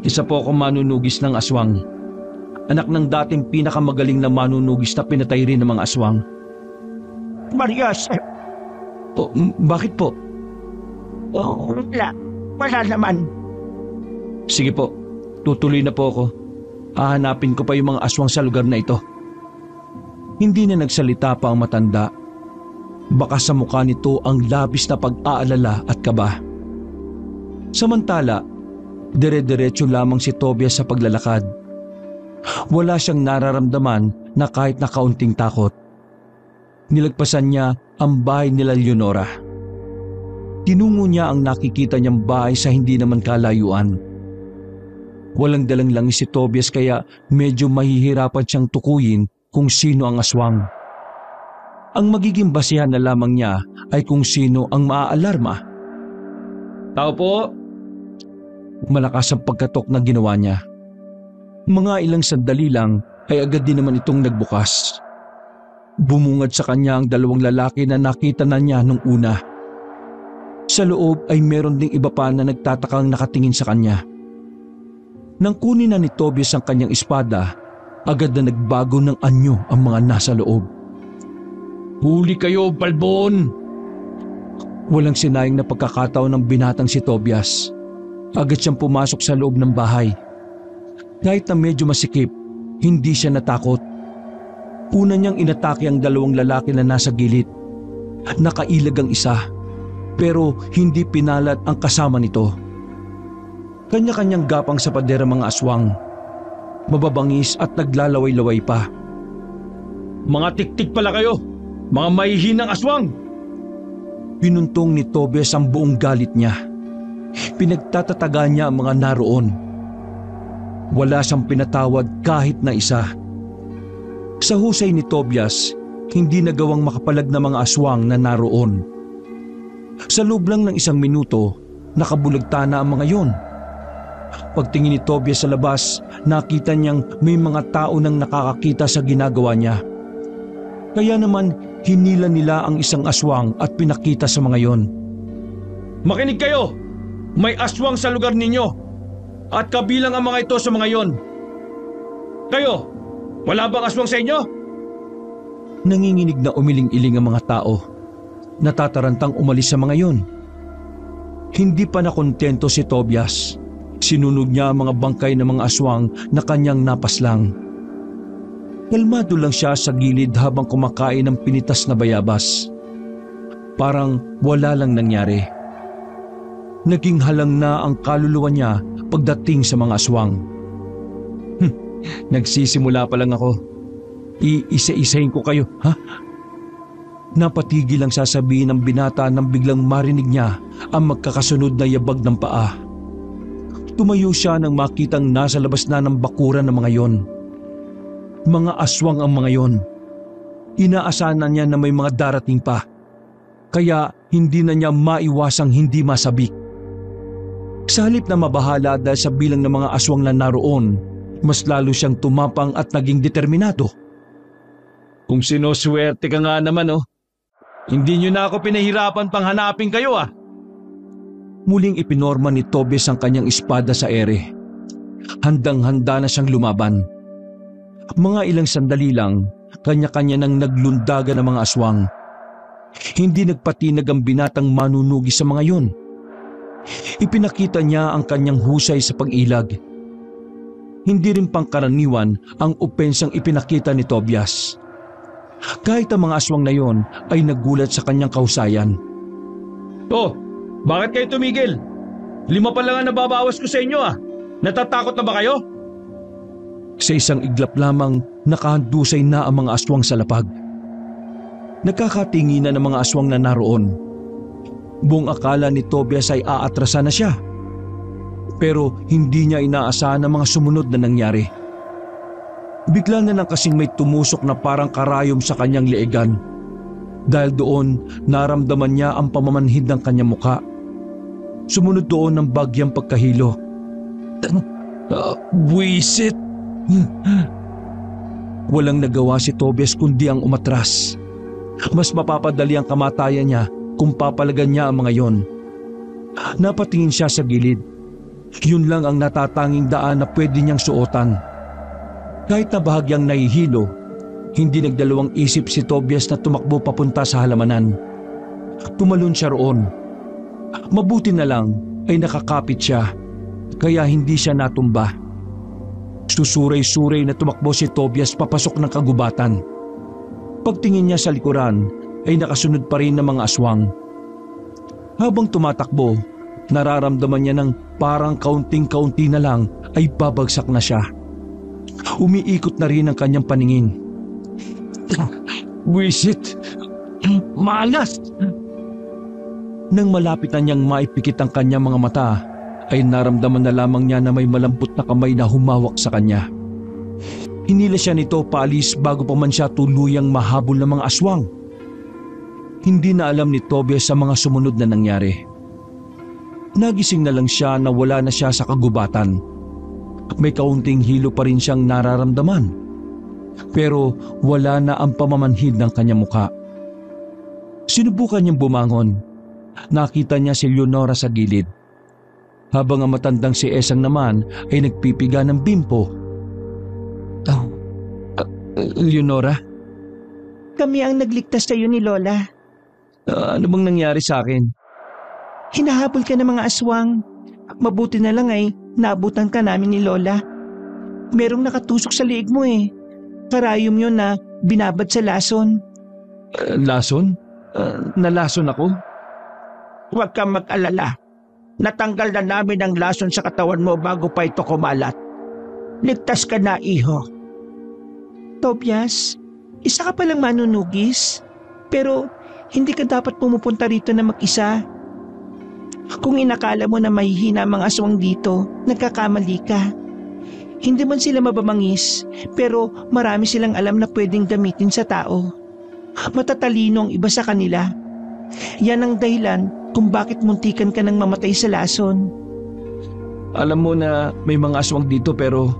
Isa po akong manunugis ng aswang. Anak ng dating pinakamagaling na manunugis na pinatay rin ng mga aswang. Mariosep. Bakit po? Wala naman. Sige po, tutuloy na po ako. Hahanapin ko pa yung mga aswang sa lugar na ito. Hindi na nagsalita pa ang matanda. Baka sa mukha nito ang labis na pag-aalala at kaba. Samantala, dire-diretso lamang si Tobias sa paglalakad. Wala siyang nararamdaman na kahit na kaunting takot. Nilagpasan niya ang bahay nila Leonora. Tinungo niya ang nakikita niyang bahay sa hindi naman kalayuan. Walang dalang langis si Tobias kaya medyo mahihirapan siyang tukuyin kung sino ang aswang. Ang magiging basihan na lamang niya ay kung sino ang maaalarma. Tao po. Malakas ang pagkatok na ginawa niya. Mga ilang sandali lang ay agad din naman itong nagbukas. Bumungad sa kanya ang dalawang lalaki na nakita na niya nung una. Sa loob ay meron ding iba pa na nagtatakang nakatingin sa kanya. Nang kunin na ni Tobias ang kanyang espada, agad na nagbago ng anyo ang mga nasa loob. Huli kayo, balbon! Walang sinayang na pagkakataon ng binatang si Tobias. Agad siyang pumasok sa loob ng bahay. Kahit na medyo masikip, hindi siya natakot. Una niyang inatake ang dalawang lalaki na nasa gilid. Nakailag ang isa, pero hindi pinalat ang kasama nito. Kanya-kanyang gapang sa pader ang mga aswang. Mababangis at naglalaway-laway pa. Mga tiktik pala kayo! Mga mahihinang aswang! Pinuntong ni Tobias ang buong galit niya. Pinagtatataga niya ang mga naroon. Wala siyang pinatawad kahit na isa. Sa husay ni Tobias, hindi nagawang makapalag na mga aswang na naroon. Sa loob lang ng 1 minuto, nakabulagta na ang mga yon. Pagtingin ni Tobias sa labas, nakita niyang may mga tao nang nakakakita sa ginagawa niya. Kaya naman hinila nila ang isang aswang at pinakita sa mga yon. Makinig kayo! May aswang sa lugar ninyo at kabilang ang mga ito sa mga yon. Kayo, wala bang aswang sa inyo? Nanginginig na umiling-iling ang mga tao. Natatarantang umalis sa mga yon. Hindi pa nakontento si Tobias. Sinunog niya ang mga bangkay ng mga aswang na kanyang napaslang. Kalmado lang siya sa gilid habang kumakain ng pinitas na bayabas. Parang wala lang nangyari. Naging halang na ang kaluluwa niya pagdating sa mga aswang. Nagsisimula pa lang ako. Iisa-isahin ko kayo, ha? Napatigil ang sasabihin ng binata nang biglang marinig niya ang magkakasunod na yabag ng paa. Tumayo siya nang makitang nasa labas na ng bakuran ng mga yon. Mga aswang ang mga yon. Inaasahan na niya na may mga darating pa. Kaya hindi na niya maiwasang hindi masabik. Sa halip na mabahala dahil sa bilang ng mga aswang na naroon, mas lalo siyang tumapang at naging determinado. Kung sinoswerte ka nga naman, oh. Hindi nyo na ako pinahirapan pang hanapin kayo, ah. Muling ipinorma ni Tobias ang kanyang espada sa ere. Handang-handa na siyang lumaban. Mga ilang sandali lang, kanya-kanya nang naglundagan ang mga aswang. Hindi nagpatinag ang binatang manunugi sa mga yun. Ipinakita niya ang kanyang husay sa pag-ilag. Hindi rin pangkaraniwan ang opensang ipinakita ni Tobias. Kahit ang mga aswang na yon ay nagulat sa kanyang kahusayan. Oh, bakit kayo tumigil? 5 pa lang ang nababawas ko sa inyo, ah. Natatakot na ba kayo? Sa isang iglap lamang, nakahandusay na ang mga aswang sa lapag. Nagkakatinginan ng mga aswang na naroon. Buong akala ni Tobias ay aatrasan na siya. Pero hindi niya inaasahan ang mga sumunod na nangyari. Bigla na lang kasing may tumusok na parang karayom sa kanyang leegan. Dahil doon, naramdaman niya ang pamamanhid ng kanyang muka. Sumunod doon ang bagyang pagkahilo. Buisit! Walang nagawa si Tobias kundi ang umatras. Mas mapapadali ang kamatayan niya kung papalagan niya ang mga yon. Napatingin siya sa gilid. Yun lang ang natatanging daan na pwede niyang suotan. Kahit na bahagyang nahihilo, hindi nagdalawang isip si Tobias na tumakbo papunta sa halamanan. Tumalon siya roon. Mabuti na lang ay nakakapit siya, kaya hindi siya natumba. Susuray-suray na tumakbo si Tobias papasok ng kagubatan. Pagtingin niya sa likuran ay nakasunod pa rin ng mga aswang. Habang tumatakbo, nararamdaman niya ng parang kaunting-kaunti na lang ay babagsak na siya. Umiikot na rin ang kanyang paningin. Wisit! Malas! Nang malapit na niyang maipikit ang kanyang mga mata, ay naramdaman na lamang niya na may malambot na kamay na humawak sa kanya. Hinila siya nito paalis bago pa man siya tuluyang mahabol ng mga aswang. Hindi na alam ni Tobias sa mga sumunod na nangyari. Nagising na lang siya na wala na siya sa kagubatan. May kaunting hilo pa rin siyang nararamdaman. Pero wala na ang pamamanhid ng kanyang muka. Sinubukan niyang bumangon. Nakita niya si Leonora sa gilid. Habang ang matandang si Esang naman ay nagpipiga ng bimpo. Leonora? Kami ang nagligtas sa iyo ni Lola. Ano bang nangyari sa akin? Hinahabol ka ng mga aswang. Mabuti na lang ay naabutan ka namin ni Lola. Merong nakatusok sa liig mo eh. Karayom yun na binabad sa lason. Lason? Nalason ako? Huwag kang mag-alala. Natanggal na namin ang lason sa katawan mo bago pa ito kumalat. Ligtas ka na, iho. Tobias, isa ka palang manunugis. Pero hindi ka dapat pumupunta rito na mag-isa. Kung inakala mo na mahihina ang mga aswang dito, nagkakamali ka. Hindi man sila mabamangis, pero marami silang alam na pwedeng gamitin sa tao. Matatalino ang iba sa kanila. Yan ang dahilan kung bakit muntikan ka nang mamatay sa lason. Alam mo na may mga aswang dito pero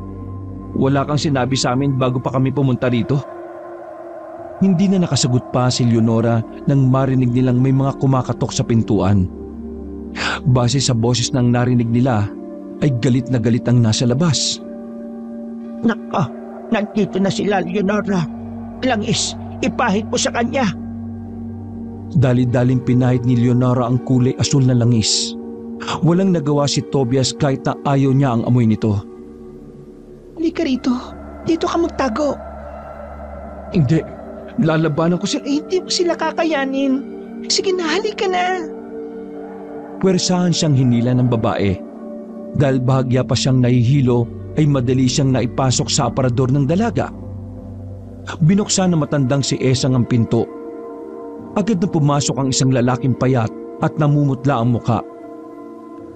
wala kang sinabi sa amin bago pa kami pumunta rito. Hindi na nakasagot pa si Leonora nang marinig nilang may mga kumakatok sa pintuan. Base sa boses ng narinig nila ay galit na galit ang nasa labas. Nako, nandito na sila, Leonora. Langis, ipahid mo sa kanya. Dali-daling pinahid ni Leonora ang kulay asul na langis. Walang nagawa si Tobias kahit na ayaw niya ang amoy nito. Halika rito. Dito ka magtago. Hindi, lalabanan ko sila. Hindi mo sila kakayanin. Sige na, halika na. Pwersahan siyang hinila ng babae. Dahil bahagya pa siyang nahihilo ay madali siyang naipasok sa aparador ng dalaga. Binuksan na matandang si Esang ang pinto. Agad na pumasok ang isang lalaking payat at namumutla ang muka.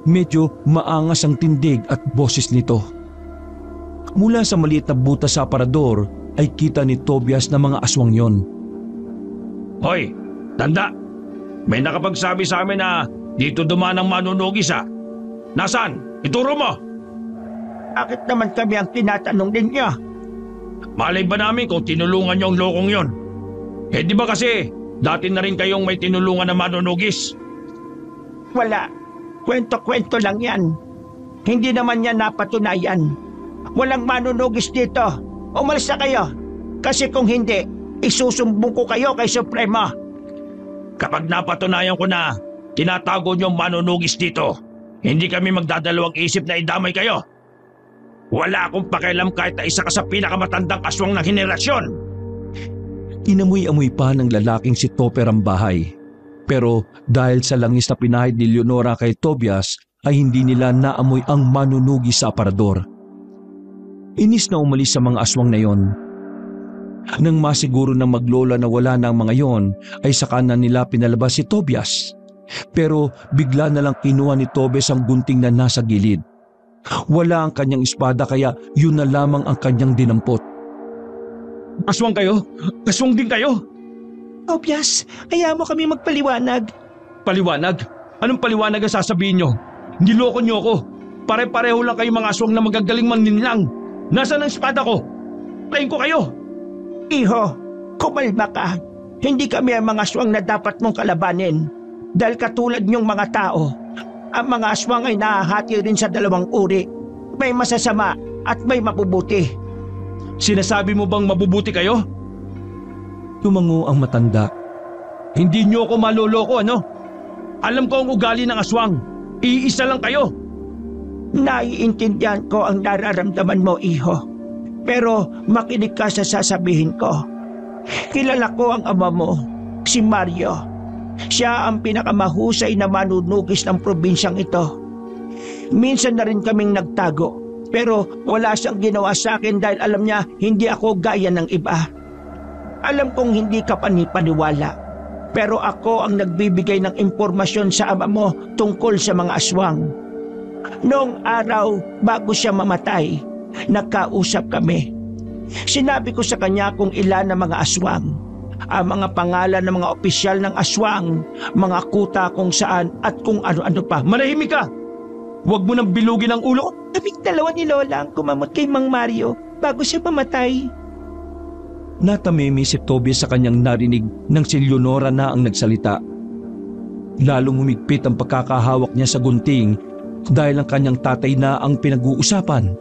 Medyo maangas ang tindig at boses nito. Mula sa maliit na butas sa aparador ay kita ni Tobias na mga aswang yon. Hoy, tanda! May nakapagsabi sa amin na dito dumaan ang manunugis ha. Nasaan? Ituro mo! Bakit naman kami ang tinatanong ninyo? Malay ba namin kung tinulungan niyo ang lokong yon? Eh di ba kasi dati na rin kayong may tinulungan na manunugis? Wala. Kwento-kwento lang yan. Hindi naman yan napatunayan. Walang manunugis dito. Umalis na kayo. Kasi kung hindi, isusumbong ko kayo kay Supremo. Kapag napatunayan ko na tinatago niyo ang manunugis dito, hindi kami magdadalawang isip na idamay kayo. Wala akong pakialam kahit na isa ka sa pinakamatandang aswang ng henerasyon. Inamoy-amoy pa ng lalaking si Topper ang bahay. Pero dahil sa langis na pinahid ni Leonora kay Tobias ay hindi nila naamoy ang manunugis sa aparador. Inis na umalis sa mga aswang na yon. Nang masiguro ng maglola na wala na ang mga yon ay saka na nila pinalabas si Tobias. Pero bigla na lang kinuha ni Tobias ang gunting na nasa gilid. Wala ang kanyang espada kaya yun na lamang ang kanyang dinampot. Aswang kayo? Aswang din kayo? Tobias, kaya mo kami magpaliwanag. Paliwanag? Anong paliwanag ang sasabihin nyo? Niloko nyo ako. Pare-pareho lang kayo mga aswang na magagaling manlinlang. Nasaan ang espada ko? Tayin ko kayo. Iho, kumalma ka. Hindi kami ang mga aswang na dapat mong kalabanin. Dahil katulad niyong mga tao, ang mga aswang ay nahahati rin sa dalawang uri. May masasama at may mabubuti. Sinasabi mo bang mabubuti kayo? Tumango ang matanda. Hindi niyo ako maloloko, ano? Alam ko ang ugali ng aswang. Iisa lang kayo. Naiintindihan ko ang nararamdaman mo, iho. Pero makinig ka sa sasabihin ko. Kilala ko ang ama mo, si Mario. Siya ang pinakamahusay na manunugis ng probinsyang ito. Minsan na rin kaming nagtago, pero wala siyang ginawa sa akin dahil alam niya hindi ako gaya ng iba. Alam kong hindi ka panipaniwala, pero ako ang nagbibigay ng impormasyon sa ama mo tungkol sa mga aswang. Noong araw bago siya mamatay, nagkausap kami. Sinabi ko sa kanya kung ilan ang mga aswang, ang mga pangalan ng mga opisyal ng aswang, mga kuta kung saan at kung ano-ano pa. Manahimik ka! Huwag mo nang bilugin ang ulo ko. Kaming dalawa ni Lola ang kumamot kay Mang Mario bago siya mamatay. Natamimi si Tobias sa kanyang narinig nang si Leonora na ang nagsalita. Lalong humigpit ang pagkakahawak niya sa gunting dahil ang kanyang tatay na ang pinag-uusapan.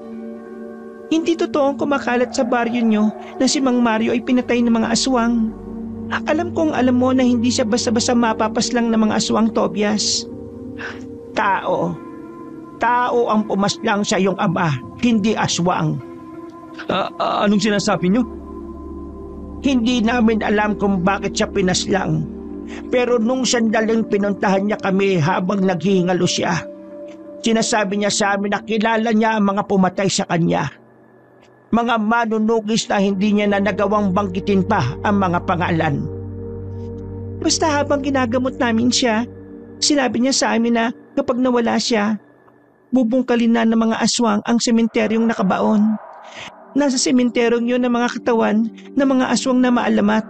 Hindi totoong kumakalat sa baryo nyo na si Mang Mario ay pinatay ng mga aswang. Alam kong alam mo na hindi siya basta-basta mapapaslang ng mga aswang, Tobias. Tao ang pumaslang sa iyong ama, hindi aswang. Anong sinasabi niyo? Hindi namin alam kung bakit siya pinaslang. Pero nung sandaling pinuntahan niya kami habang naghihingalo siya, sinasabi niya sa amin na kilala niya ang mga pumatay sa kanya. Mga manunugis na hindi niya na nagawang banggitin pa ang mga pangalan. Basta habang ginagamot namin siya, sinabi niya sa amin na kapag nawala siya, bubungkalin na ng mga aswang ang sementeryong nakabaon. Nasa sementeryong yun ang mga katawan ng mga aswang na maalamat.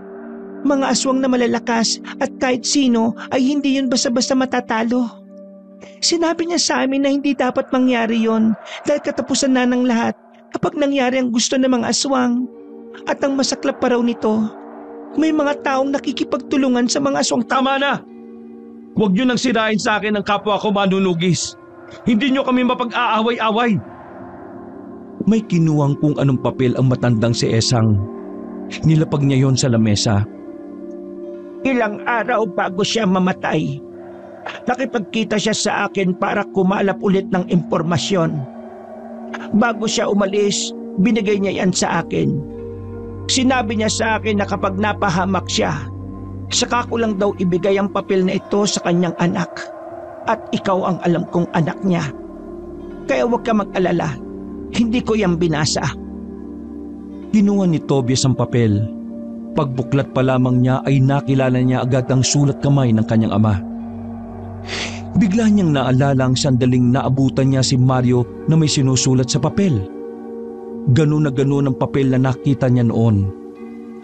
mga aswang na malalakas at kahit sino ay hindi yun basta-basta matatalo. Sinabi niya sa amin na hindi dapat mangyari yon dahil katapusan na ng lahat kapag nangyari ang gusto ng mga aswang. At ang masaklap pa raw nito, may mga taong nakikipagtulungan sa mga aswang. Tama na! Huwag niyo nang sirain sa akin ang kapwa ko manunugis. Hindi niyo kami mapag-aaway-away. May kinuwang kung anong papel ang matandang si Esang. Nilapag niya yon sa lamesa. Ilang araw bago siya mamatay, nakipagkita siya sa akin para kumalap ulit ng impormasyon. Bago siya umalis, binigay niya yan sa akin. Sinabi niya sa akin na kapag napahamak siya, saka ko lang daw ibigay ang papel na ito sa kanyang anak. At ikaw ang alam kong anak niya. Kaya huwag ka mag-alala, hindi ko yan binasa. Kinuha ni Tobias ang papel. Pagbuklat pa lamang niya ay nakilala niya agad ang sulat kamay ng kanyang ama. Bigla niyang naalala ang sandaling naabutan niya si Mario na may sinusulat sa papel. Ganun na ganun ang papel na nakita niya noon.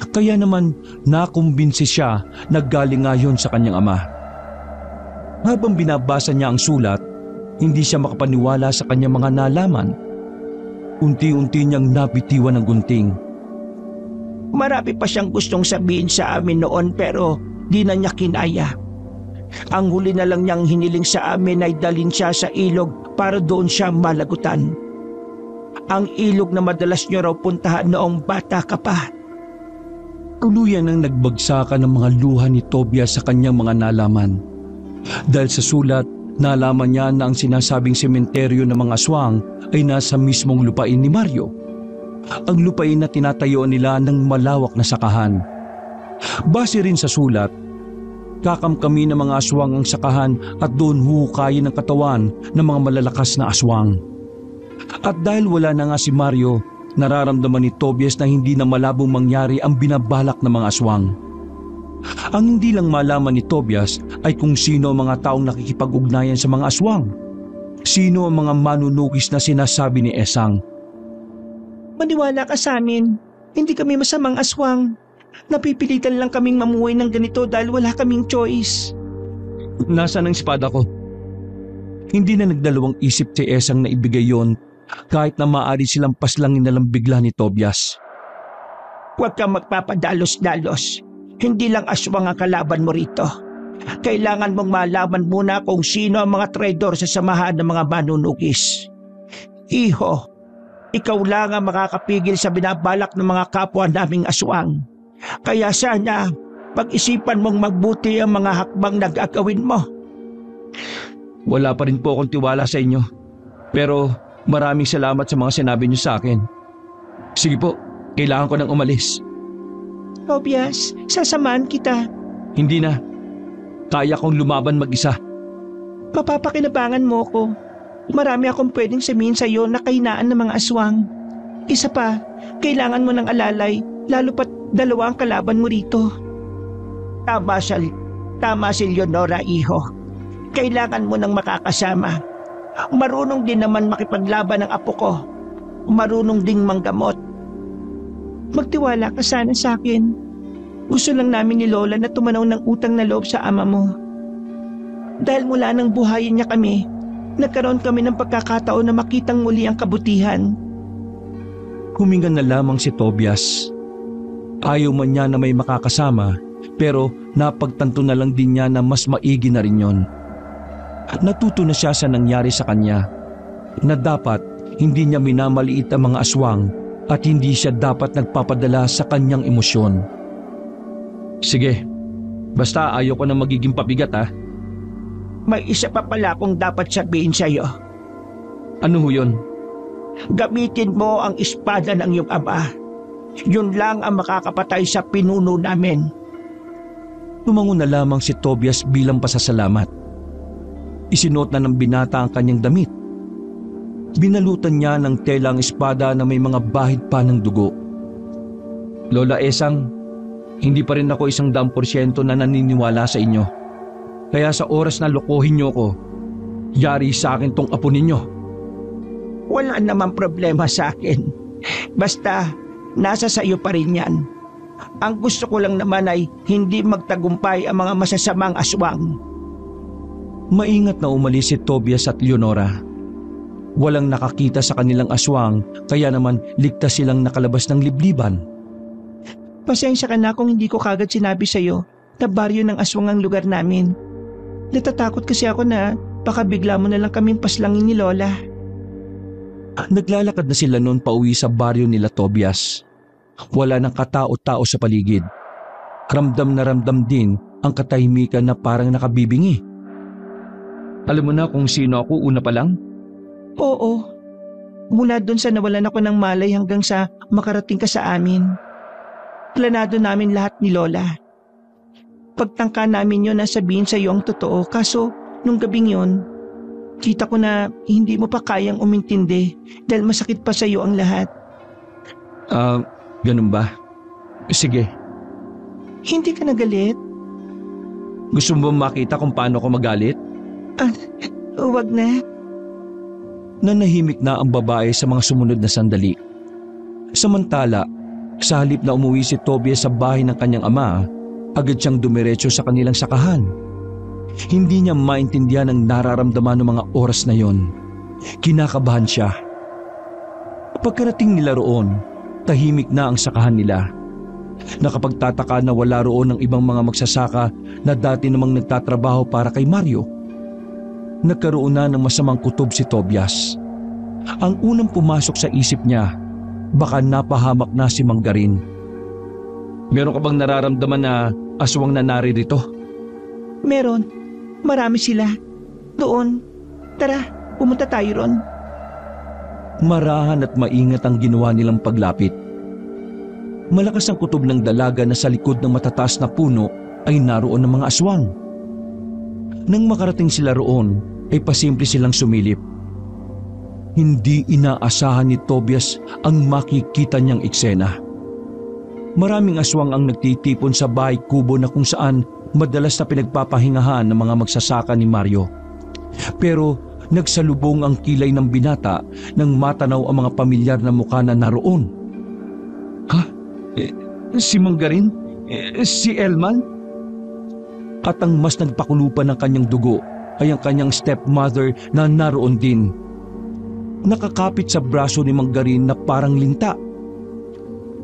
Kaya naman nakumbinsi siya na galing nga yun sa kanyang ama. Habang binabasa niya ang sulat, hindi siya makapaniwala sa kanyang mga nalaman. Unti-unti niyang nabitiwan ng gunting. Marami pa siyang gustong sabihin sa amin noon pero di na niya kinaya. Ang huli na lang niyang hiniling sa amin ay dalhin siya sa ilog para doon siya malagutan. Ang ilog na madalas niyo raw puntahan noong bata ka pa. Tuluyan ang nagbagsakan ng mga luha ni Tobias sa kanyang mga nalaman. Dahil sa sulat, nalaman niya na ang sinasabing sementeryo ng mga aswang ay nasa mismong lupain ni Mario. Ang lupain na tinatayuan nila ng malawak na sakahan. Base rin sa sulat, kakamkami ng mga aswang ang sakahan at doon huhukayin ang katawan ng mga malalakas na aswang. At dahil wala na nga si Mario, nararamdaman ni Tobias na hindi na malabong mangyari ang binabalak ng mga aswang. Ang hindi lang malaman ni Tobias ay kung sino ang mga taong nakikipag-ugnayan sa mga aswang. Sino ang mga manunugis na sinasabi ni Esang. Maniwala ka sa amin, hindi kami masamang aswang. Napipilitan lang kaming mamuhay ng ganito dahil wala kaming choice. Nasaan ang espada ko? Hindi na nagdalawang isip si Esang na ibigay yon kahit na maaari silang paslangin na lang bigla ni Tobias. Huwag kang magpapadalos-dalos. Hindi lang aswang ang kalaban mo rito. Kailangan mong malaman muna kung sino ang mga traidor sa samahan ng mga manunugis. Iho, ikaw lang ang makakapigil sa binabalak ng mga kapwa naming aswang. Kaya sana pag-isipan mong magbuti ang mga hakbang na gagawin mo. Wala pa rin po akong tiwala sa inyo. Pero maraming salamat sa mga sinabi niyo sa akin. Sige po, kailangan ko nang umalis. Tobias, sasamahan kita. Hindi na. Kaya kong lumaban mag-isa. Mapapakinabangan mo ko. Marami akong pwedeng sabihin sa iyo na kahinaan ng mga aswang. Isa pa, kailangan mo ng alalay, lalo pat dalawa ang kalaban mo rito. Tama si Leonora, iho. Kailangan mo ng makakasama. Marunong din naman makipaglaban ng apo ko. Marunong ding manggamot. Magtiwala ka sana sa akin. Gusto lang namin ni Lola na tumanaw ng utang na loob sa ama mo. Dahil mula nang buhayin niya kami, nagkaroon kami ng pagkakataon na makitang muli ang kabutihan. Huminga na lamang si Tobias. Ayaw man niya na may makakasama, pero napagtanto na lang din niya na mas maigi na rin yon. At natuto na siya sa nangyari sa kanya, na dapat hindi niya minamaliit ang mga aswang at hindi siya dapat nagpapadala sa kanyang emosyon. Sige, basta ayaw ko na magiging pabigat ha. May isa pa pala akong dapat sabihin sa iyo. Ano ho yun? Gamitin mo ang espada ng iyong ama. Yun lang ang makakapatay sa pinuno namin. Tumango na lamang si Tobias bilang pasasalamat. Isinuot na ng binata ang kanyang damit. Binalutan niya ng tela ang espada na may mga bahid pa ng dugo. Lola Esang, hindi pa rin ako 100% na naniniwala sa inyo. Kaya sa oras na lokohin niyo ko, yari sa akin tong apo ninyo. Wala namang problema sa akin. Basta, nasa sa iyo pa rin yan. Ang gusto ko lang naman ay hindi magtagumpay ang mga masasamang aswang. Maingat na umalis si Tobias at Leonora. Walang nakakita sa kanilang aswang kaya naman ligtas silang nakalabas ng libliban. Pasensya ka na kung hindi ko kagad sinabi sa'yo na baryo ng aswang ang lugar namin. Natatakot kasi ako na baka bigla mo na lang kaming paslangin ni Lola. Naglalakad na sila noon pauwi sa baryo nila Tobias. Wala nang katao-tao sa paligid. Ramdam na ramdam din ang katahimikan na parang nakabibingi. Alam mo na kung sino ako una pa lang? Oo. Mula doon sa nawalan ako ng malay hanggang sa makarating ka sa amin. Planado namin lahat ni Lola. Pagtangka namin yun na sabihin sa iyo ang totoo, kaso nung gabing yun, kita ko na hindi mo pa kayang umintindi dahil masakit pa sa iyo ang lahat. Ganun ba? Sige. Hindi ka nagalit? Gusto mo ba makita kung paano ako magalit? Huwag na. Nanahimik na ang babae sa mga sumunod na sandali. Samantala, sa halip na umuwi si Tobias sa bahay ng kanyang ama, agad siyang dumiretso sa kanilang sakahan. Hindi niya maintindihan ang nararamdaman ng mga oras na yon. Kinakabahan siya. Pagkarating nila roon, tahimik na ang sakahan nila. Nakapagtataka na wala roon ng ibang mga magsasaka na dati namang nagtatrabaho para kay Mario. Nagkaroon na ng masamang kutob si Tobias. Ang unang pumasok sa isip niya, baka napahamak na si Manggarin. Meron ka bang nararamdaman na aswang na naririto? Meron. Marami sila. Doon. Tara, pumunta tayo ron. Marahan at maingat ang ginawa nilang paglapit. Malakas ang kutob ng dalaga na sa likod ng matataas na puno ay naroon ng mga aswang. Nang makarating sila roon, ay pasimple silang sumilip. Hindi inaasahan ni Tobias ang makikita niyang eksena. Maraming aswang ang nagtitipon sa bahay kubo na kung saan madalas na pinagpapahingahan ng mga magsasaka ni Mario. Pero nagsalubong ang kilay ng binata nang matanaw ang mga pamilyar na mukha na naroon. Ha? Si Manggarin? Si Elman? At ang mas nagpakulupan ng kanyang dugo ay ang kanyang stepmother na naroon din. Nakakapit sa braso ni Manggarin na parang linta.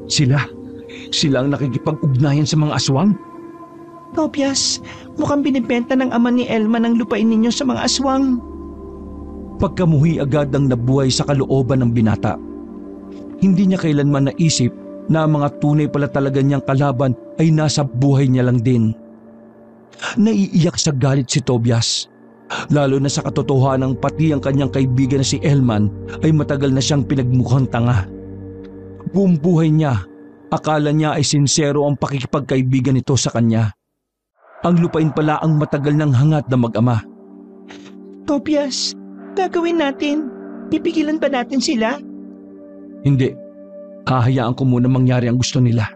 Sila ang nakikipag-ugnayan sa mga aswang? Tobias, mukhang binibenta ng ama ni Elman ang lupain ninyo sa mga aswang. Pagkamuhi agad ang nabuhay sa kalooban ng binata. Hindi niya kailanman naisip na ang mga tunay pala talaga niyang kalaban ay nasa buhay niya lang din. Naiiyak sa galit si Tobias, lalo na sa katotohanang pati ang kanyang kaibigan na si Elman ay matagal na siyang pinagmukhang tanga. Buong buhay niya, akala niya ay sinsero ang pakikipagkaibigan nito sa kanya. Ang lupain pala ang matagal ng hangat na mag-ama. Tobias, gagawin natin. Pipigilan ba natin sila? Hindi. Hahayaan ko muna mangyari ang gusto nila.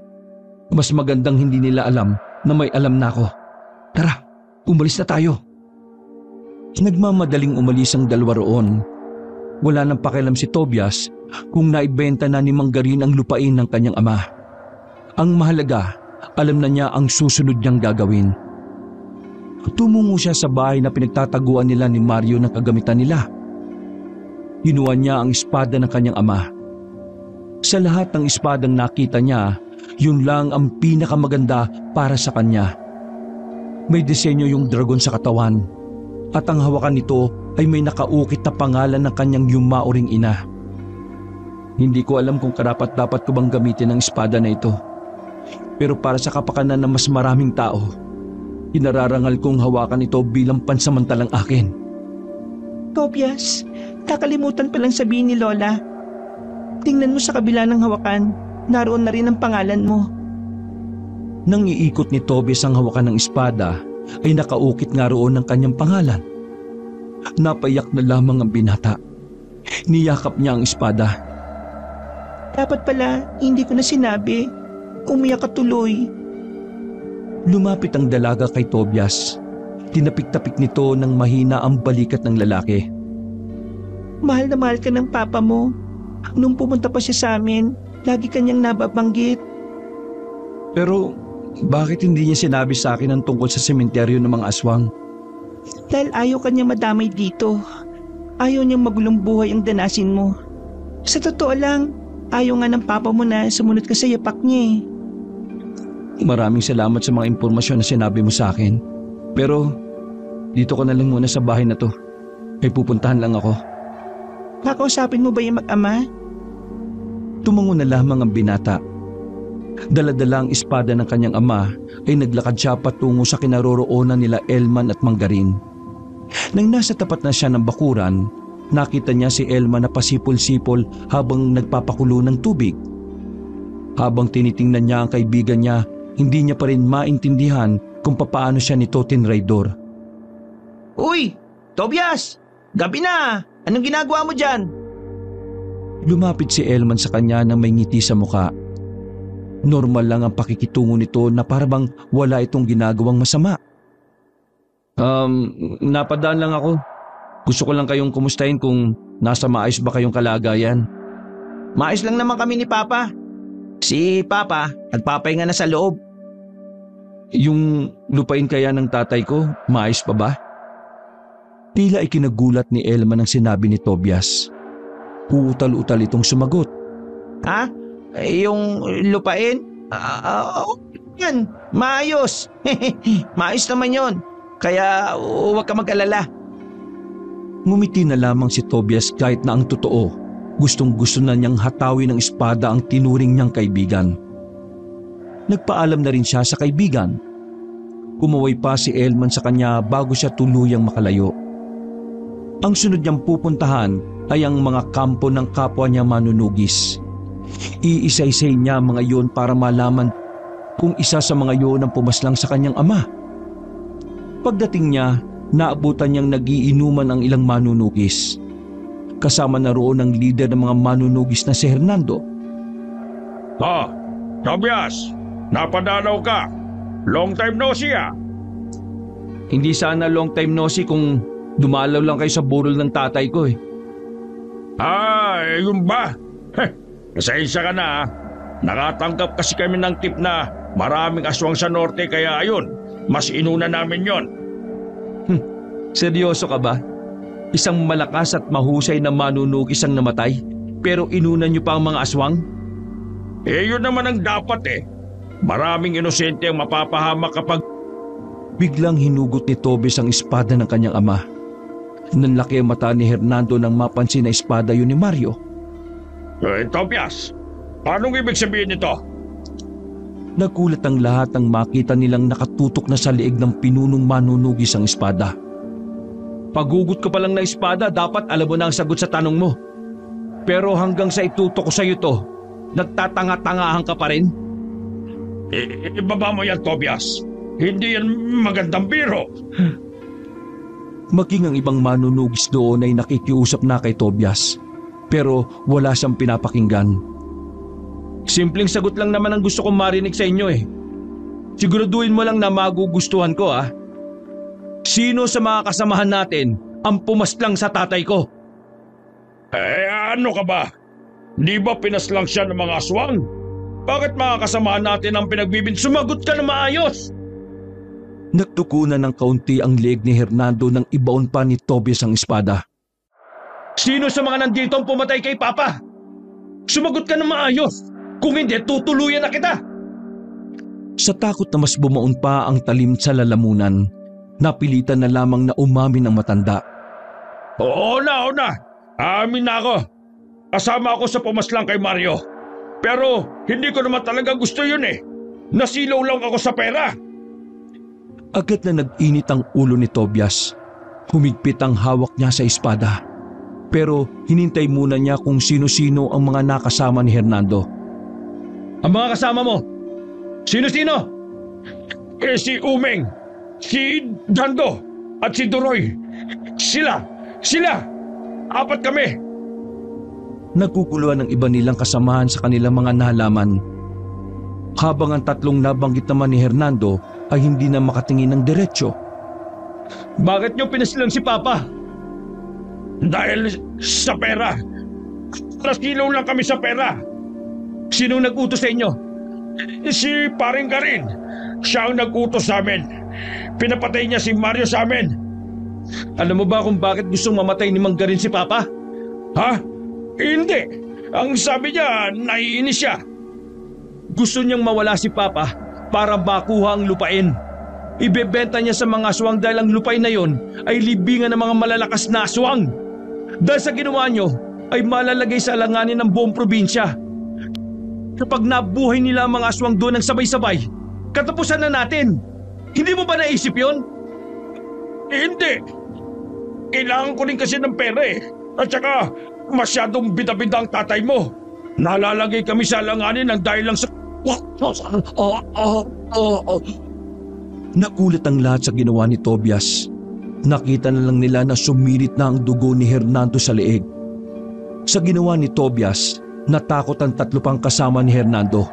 Mas magandang hindi nila alam na may alam na ako. Tara, umalis na tayo. Nagmamadaling umalis ang dalawa roon. Wala nang pakialam si Tobias kung naibenta na ni Manggarin ang lupain ng kanyang ama. Ang mahalaga, alam na niya ang susunod niyang gagawin. Tumungo siya sa bahay na pinagtataguan nila ni Mario ng kagamitan nila. Hinuha niya ang espada ng kanyang ama. Sa lahat ng espadang nakita niya, yun lang ang pinakamaganda para sa kanya. May disenyo yung dragon sa katawan at ang hawakan nito ay may nakaukit na pangalan ng kanyang yumauring ina. Hindi ko alam kung karapat-dapat ko bang gamitin ang espada na ito. Pero para sa kapakanan ng mas maraming tao, inararangal kong hawakan ito bilang pansamantalang akin. Tobias, kakalimutan palang sabihin ni Lola. Tingnan mo sa kabila ng hawakan, naroon na rin ang pangalan mo. Nang iikot ni Tobias ang hawakan ng espada, ay nakaukit nga roon ang kanyang pangalan. Napayak na lamang ang binata. Niyakap niya ang espada. Dapat pala, hindi ko na sinabi. Umiyak ka tuloy. Lumapit ang dalaga kay Tobias. Tinapik-tapik nito ng mahina ang balikat ng lalaki. Mahal na mahal ka ng papa mo. Nung pumunta pa siya sa amin, lagi kanyang nababanggit. Pero bakit hindi niya sinabi sa akin ang tungkol sa sementeryo ng mga aswang? Dahil ayaw kanya madamay dito. Ayaw niyang magulong buhay ang danasin mo. Sa totoo lang, ayaw nga ng papa mo na sumunod ka sa yapak niya eh. Maraming salamat sa mga impormasyon na sinabi mo sa akin. Pero dito ka na lang muna sa bahay na to. May pupuntahan lang ako. Kakausapin mo ba yung mag-ama? Tumango na lamang ang binata. Dala-dala ang espada ng kanyang ama ay naglakad siya patungo sa kinaroroonan nila Elman at Manggarin. Nang nasa tapat na siya ng bakuran, nakita niya si Elman na pasipol-sipol habang nagpapakulo ng tubig. Habang tinitingnan niya ang kaibigan niya, hindi niya pa rin maintindihan kung papaano siya nito tinraidor. Uy! Tobias! Gabi na! Anong ginagawa mo dyan? Lumapit si Elman sa kanya nang may ngiti sa muka. Normal lang ang pakikitungo nito na parang wala itong ginagawang masama. Napadaan lang ako. Gusto ko lang kayong kumustahin kung nasa maayos ba kayong kalagayan. Maayos lang naman kami ni Papa. Si Papa, nagpapahinga na sa loob. Yung lupain kaya ng tatay ko, maayos pa ba? Tila ikinagulat ni Elman ang sinabi ni Tobias. Uutal-utal itong sumagot. Ha? Yung lupain? Yan, maayos. Maayos naman yon. Kaya huwag ka mag-alala. Ngumiti na lamang si Tobias kahit na ang totoo. Gustong-gusto na niyang hatawin ng espada ang tinuring niyang kaibigan. Nagpaalam na rin siya sa kaibigan. Kumaway pa si Elman sa kanya bago siya tuluyang makalayo. Ang sunod niyang pupuntahan ay ang mga kampo ng kapwa niya manunugis. Iisa-isay niya mga yon para malaman kung isa sa mga yon ang pumaslang sa kanyang ama. Pagdating niya, naabutan niyang nagiinuman ang ilang manunugis. Kasama na roon ang lider ng mga manunugis na si Hernando. Tobias, napadalaw ka. Long time no see ah. Hindi sana long time no see kung dumalaw lang kayo sa burol ng tatay ko eh. Yun ba? Pasensya ka na ah. Nakatanggap kasi kami ng tip na maraming aswang sa norte kaya ayun, mas inuna namin yon. Seryoso ka ba? Isang malakas at mahusay na manunugis ang namatay, pero inuna niyo pa ang mga aswang? Yun naman ang dapat eh. Maraming inosente ang mapapahamak kapag... Biglang hinugot ni Tobias ang espada ng kanyang ama. Nanlaki ang mata ni Hernando nang mapansin na espada yun ni Mario. Tobias, anong ibig sabihin nito? Nagulat ang lahat nang makita nilang nakatutok na sa leeg ng pinunong manunugis ang espada. Pagugot ka pa lang na espada, dapat alam mo na ang sagot sa tanong mo. Pero hanggang sa itutok ko sa iyo to, nagtatanga-tangahan ka pa rin? Ibaba mo yan, Tobias. Hindi yan magandang biro. Maging ang ibang manunugis doon ay nakikiusap na kay Tobias. Pero wala siyang pinapakinggan. Simpleng sagot lang naman ang gusto kong marinig sa inyo eh. Siguraduhin mo lang na magugustuhan ko ah. Sino sa mga kasamahan natin ang pumaslang sa tatay ko? Ano ka ba? Di ba pinaslang siya ng mga aswang? Bakit mga kasamahan natin ang Sumagot ka na maayos! Nagtukunan ng kaunti ang leeg ni Hernando nang ibaon pa ni Tobias ang espada. Sino sa mga nandito ang pumatay kay Papa? Sumagot ka na maayos! Kung hindi, tutuluyan na kita! Sa takot na mas bumaon pa ang talim sa lalamunan, napilitan na lamang na umamin ang matanda. Oo na. Amin na ako. Kasama ako sa pumaslang kay Mario. Pero hindi ko naman talaga gusto yun eh. Nasilaw lang ako sa pera. Agad na nag-init ang ulo ni Tobias. Humigpit ang hawak niya sa espada. Pero hinintay muna niya kung sino-sino ang mga nakasama ni Hernando. Ang mga kasama mo? Sino-sino? Si Umeng, si Dando, at si Duroy. Sila! Apat kami! Naguguluhan ng iba nilang kasamahan sa kanilang mga nahalaman. Habang ang tatlong nabanggit naman ni Hernando ay hindi na makatingin ng diretsyo. Bakit niyo pinaslang si Papa? Dahil sa pera. Nasilaw lang kami sa pera. Sinong nag-utos sa inyo? Si paring Karin, siya ang nag-utos sa amin. Pinapatay niya si Mario sa amin. Alam mo ba kung bakit gustong mamatay ni Mang Garin si Papa? Ha? Hindi. Ang sabi niya, naiinis siya. Gusto niyang mawala si Papa para makuha ang lupain. Ibebenta niya sa mga aswang dahil ang lupain na yon ay libingan ng mga malalakas na aswang. Dahil sa ginawa niyo ay malalagay sa alanganin ng buong probinsya. Kapag nabuhay nila ang mga aswang doon ng sabay-sabay, katapusan na natin. Hindi mo ba naisip yon? Hindi. Kailangan ko rin kasi ng pera eh. At saka masyadong bida-bida ang tatay mo. Nalalagay kami sa alanganin ng dahil lang sa... Nagulat ang lahat sa ginawa ni Tobias. Nakita na lang nila na sumirit na ang dugo ni Hernando sa leeg. Sa ginawa ni Tobias, natakot ang 3 pang kasama ni Hernando.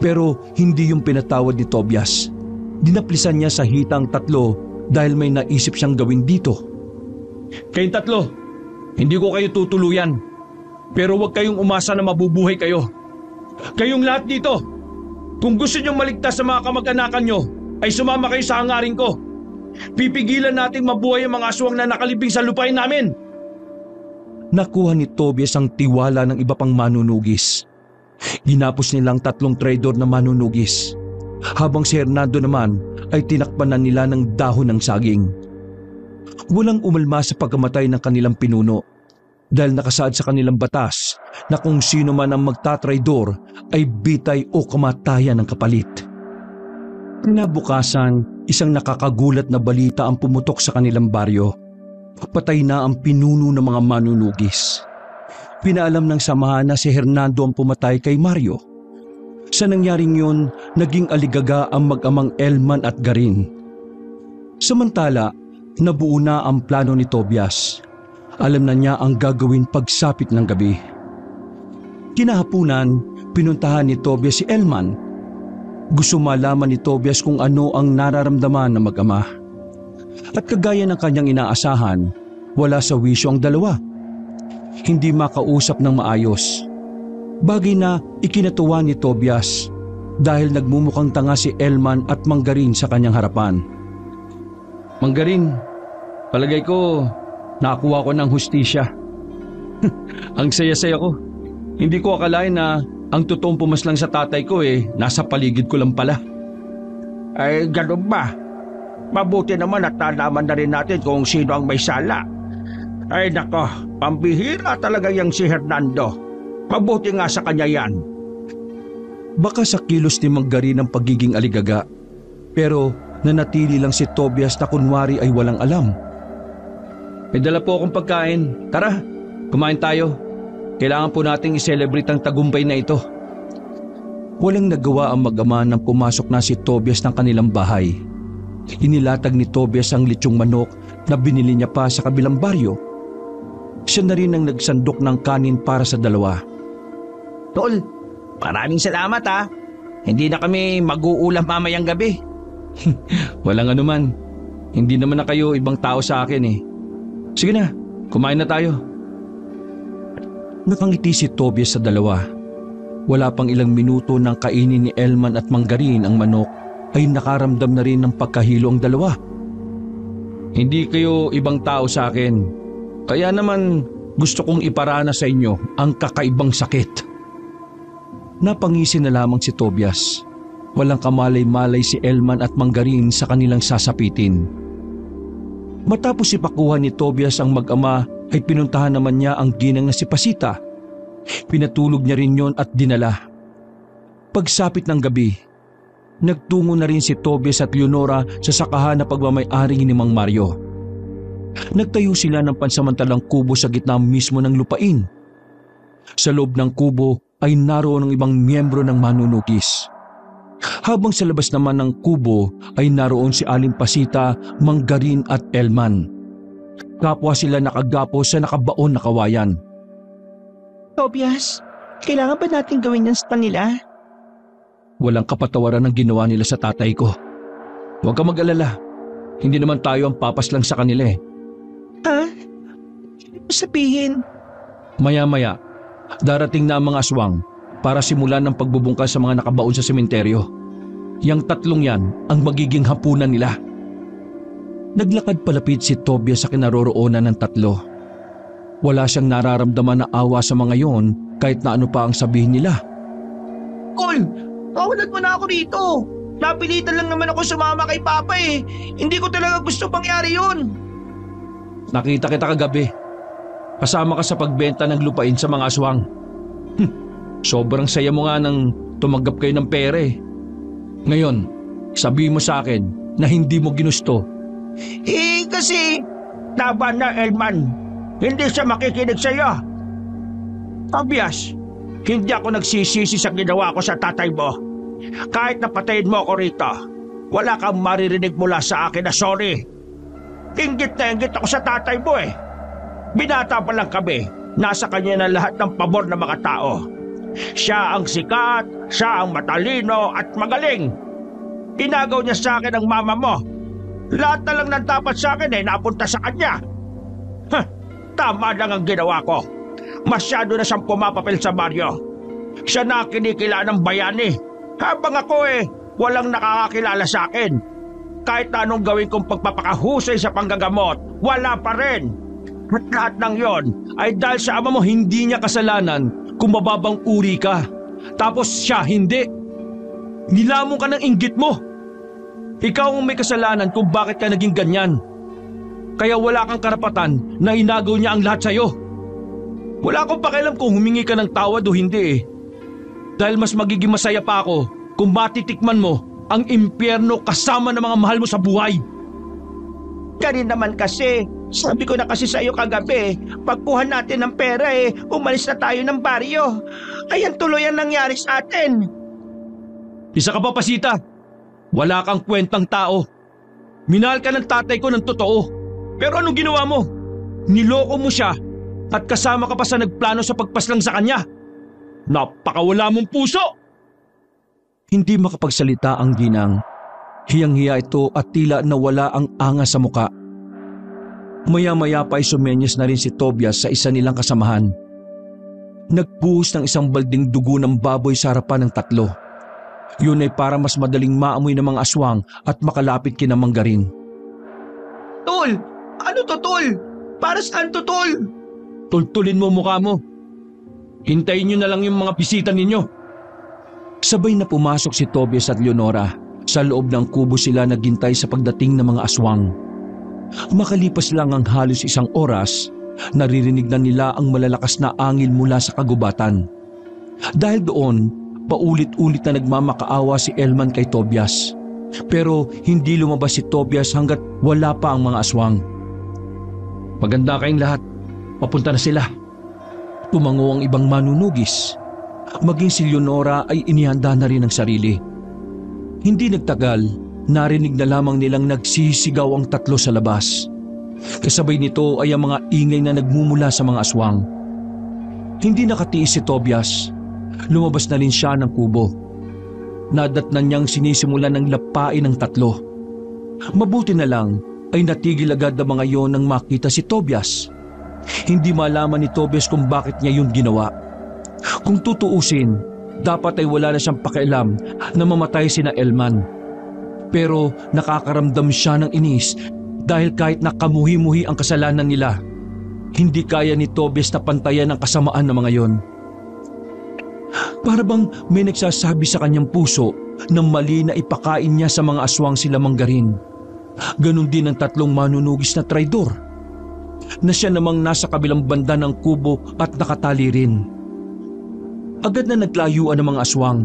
Pero hindi yung pinatawad ni Tobias. Dinaplisan niya sa hitang 3 dahil may naisip siyang gawin dito. Kayong 3, hindi ko kayo tutuluyan. Pero huwag kayong umasa na mabubuhay kayo. Kayong lahat dito, kung gusto niyong maligtas sa mga kamag-anakan niyo, ay sumama kayo sa hangarin ko. Pipigilan nating mabuhay ang mga aswang na nakalibing sa lupain namin. Nakuha ni Tobias ang tiwala ng iba pang manunugis. Ginapos nilang 3 traidor na manunugis. Habang si Hernando naman ay tinakpan na nila ng dahon ng saging. Walang umalma sa pagkamatay ng kanilang pinuno dahil nakasaad sa kanilang batas na kung sino man ang magtatraidor ay bitay o kamatayan ng kapalit. Kinabukasan, isang nakakagulat na balita ang pumutok sa kanilang baryo. Patay na ang pinuno ng mga manunugis. Pinaalam ng samahan na si Hernando ang pumatay kay Mario. Sa nangyaring yun, naging aligaga ang mag-amang Elman at Garin. Samantala, nabuo na ang plano ni Tobias. Alam na niya ang gagawin pagsapit ng gabi. Kinahapunan, pinuntahan ni Tobias si Elman. Gusto malaman ni Tobias kung ano ang nararamdaman ng mag-ama. At kagaya ng kanyang inaasahan, wala sa wisyo ang dalawa. Hindi makausap ng maayos. Bagay na ikinatuwa ni Tobias dahil nagmumukhang tanga si Elman at Mang Garin sa kanyang harapan. Mang Garin, palagay ko nakakuha ko ng hustisya. Ang saya-saya ko. Hindi ko akalain na ang totoong pumaslang sa tatay ko nasa paligid ko lang pala. Ay, ganun ba? Mabuti naman at nalaman na rin natin kung sino ang may sala. Ay nako, pambihira talaga yung si Hernando. Mabuti nga sa kanya yan. Baka sa kilos ni Mang Garin ang pagiging aligaga, pero nanatili lang si Tobias na kunwari ay walang alam. May dala po akong pagkain. Tara, kumain tayo. Kailangan po nating i-celebrate ang tagumpay na ito. Walang nagawa ang mag-ama nang pumasok na si Tobias ng kanilang bahay. Inilatag ni Tobias ang litsong manok na binili niya pa sa kabilang baryo. Siya na rin ang nagsandok ng kanin para sa dalawa. Tol, maraming salamat ha. Hindi na kami mag-uulam mamayang gabi. Walang anuman. Hindi naman na kayo ibang tao sa akin eh. Sige na, kumain na tayo. Nakangiti si Tobias sa dalawa. Wala pang ilang minuto nang kainin ni Elman at Mang Garin ang manok ay nakaramdam na rin ng pagkahilo ang dalawa. Hindi kayo ibang tao sa akin. Kaya naman gusto kong iparana sa inyo ang kakaibang sakit. Napangisi na lamang si Tobias. Walang kamalay-malay si Elman at Mang Garin sa kanilang sasapitin. Matapos ipakuha ni Tobias ang mag-ama ay pinuntahan naman niya ang ginang na si Pasita. Pinatulog niya rin yon at dinala. Pagsapit ng gabi, nagtungo na rin si Tobias at Leonora sa sakahan na pagmamay-ari ni Mang Mario. Nagtayo sila ng pansamantalang kubo sa gitna mismo ng lupain. Sa loob ng kubo ay naroon ang ibang miyembro ng manunugis. Habang sa labas naman ng kubo ay naroon si Aling Pasita, Mang Garin at Elman. Kapwa sila nakagapo sa nakabaon na kawayan. Tobias, kailangan ba natin gawin yan sa kanila? Walang kapatawaran ang ginawa nila sa tatay ko. Huwag ka mag-alala. Hindi naman tayo ang papas lang sa kanila eh. Ha? Sabihin? Maya-maya, darating na ang mga aswang para simulan ang pagbubungkas sa mga nakabaon sa sementeryo. Yang tatlong yan ang magiging hapunan nila. Naglakad palapit si Tobias sa kinaroroonan ng tatlo. Wala siyang nararamdaman na awa sa mga yon kahit na ano pa ang sabihin nila. Tol, tawanan mo na ako rito. Napilitan lang naman ako sumama kay Papa eh. Hindi ko talaga gusto pangyari yun. Nakita kita kagabi. Kasama ka sa pagbenta ng lupain sa mga aswang. Sobrang saya mo nga nang tumanggap kayo ng pera eh. Ngayon, sabihin mo sa akin na hindi mo ginusto. Kasi tama na, Elman. Hindi siya makikinig sa'yo. Tobias, hindi ako nagsisisi sa ginawa ko sa tatay mo. Kahit napatayin mo ako rito, wala kang maririnig mula sa akin na sorry. Inggit na inggit ako sa tatay mo eh. Binata pa lang kami, nasa kanya na lahat ng pabor ng mga tao. Siya ang sikat, siya ang matalino at magaling. Inagaw niya sa akin ang mama mo. Lahat na lang ng dapat sa akin ay napunta sa kanya. Tama lang ang ginawa ko. Masyado na siyang pumapapil sa baryo. Siya na kinikila ng bayani. Habang ako walang nakakakilala sa akin. Kahit na anong gawin kong pagpapakahusay sa panggagamot, wala pa rin. At lahat ng yon ay dahil sa ama mo. Hindi niya kasalanan kung mababang uri ka. Tapos siya hindi. Nilamon ka ng inggit mo. Ikaw ang may kasalanan kung bakit ka naging ganyan. Kaya wala kang karapatan na inagaw niya ang lahat sa'yo. Wala akong pakialam kung humingi ka ng tawad o hindi eh. Dahil mas magiging masaya pa ako kung matitikman mo ang impyerno kasama ng mga mahal mo sa buhay. Ganun naman kasi. Sabi ko na kasi sa iyo kagabi, pagkuha natin ng pera umalis na tayo ng baryo. Ayan tuloy ang nangyari sa atin. Isa ka pa, Pasita. Wala kang kwentang tao. Minahal ka ng tatay ko ng totoo. Pero anong ginawa mo? Niloko mo siya at kasama ka pa sa nagplano sa pagpaslang sa kanya. Napakawala mong puso! Hindi makapagsalita ang ginang. Hiyang-hiya ito at tila nawala ang angas sa muka. Maya-maya pa ay sumenyas na rin si Tobias sa isa nilang kasamahan. Nagbuhos ng isang balding dugo ng baboy sa harapan ng tatlo. Yun ay para mas madaling maamoy ng mga aswang at makalapit kina Manggarin. Tol! Ano to, Tol? Para saan to, Tol? Tultulin mo mukha mo. Hintayin nyo na lang yung mga bisita ninyo. Sabay na pumasok si Tobias at Leonora. Sa loob ng kubo sila naghintay sa pagdating ng mga aswang. Makalipas lang ang halos isang oras, naririnig na nila ang malalakas na angil mula sa kagubatan. Dahil doon, paulit-ulit na nagmamakaawa si Elman kay Tobias. Pero hindi lumabas si Tobias hanggat wala pa ang mga aswang. Maganda kayong lahat. Papunta na sila. Tumango ang ibang manunugis. Maging si Leonora ay inihanda na rin ang sarili. Hindi nagtagal, narinig na lamang nilang nagsisigaw ang tatlo sa labas. Kasabay nito ay ang mga ingay na nagmumula sa mga aswang. Hindi nakatiis si Tobias. Lumabas na rin siya ng kubo. Nadatnan niyang sinisimulan ng lapain ng tatlo. Mabuti na lang ay natigil agad ang mga yon nang makita si Tobias. Hindi malaman ni Tobias kung bakit niya yun ginawa. Kung tutuusin, dapat ay wala na siyang pakialam na mamatay sina Elman. Pero nakakaramdam siya ng inis dahil kahit na kamuhi-muhi ang kasalanan nila, hindi kaya ni Tobias na pantayan ang kasamaan ng mga yon. Para bang may nagsasabi sa kanyang puso na mali na ipakain niya sa mga aswang sila Manggarin. Ganon din ang tatlong manunugis na traidor, na siya namang nasa kabilang banda ng kubo at nakatali rin. Agad na naglayuan ang mga aswang.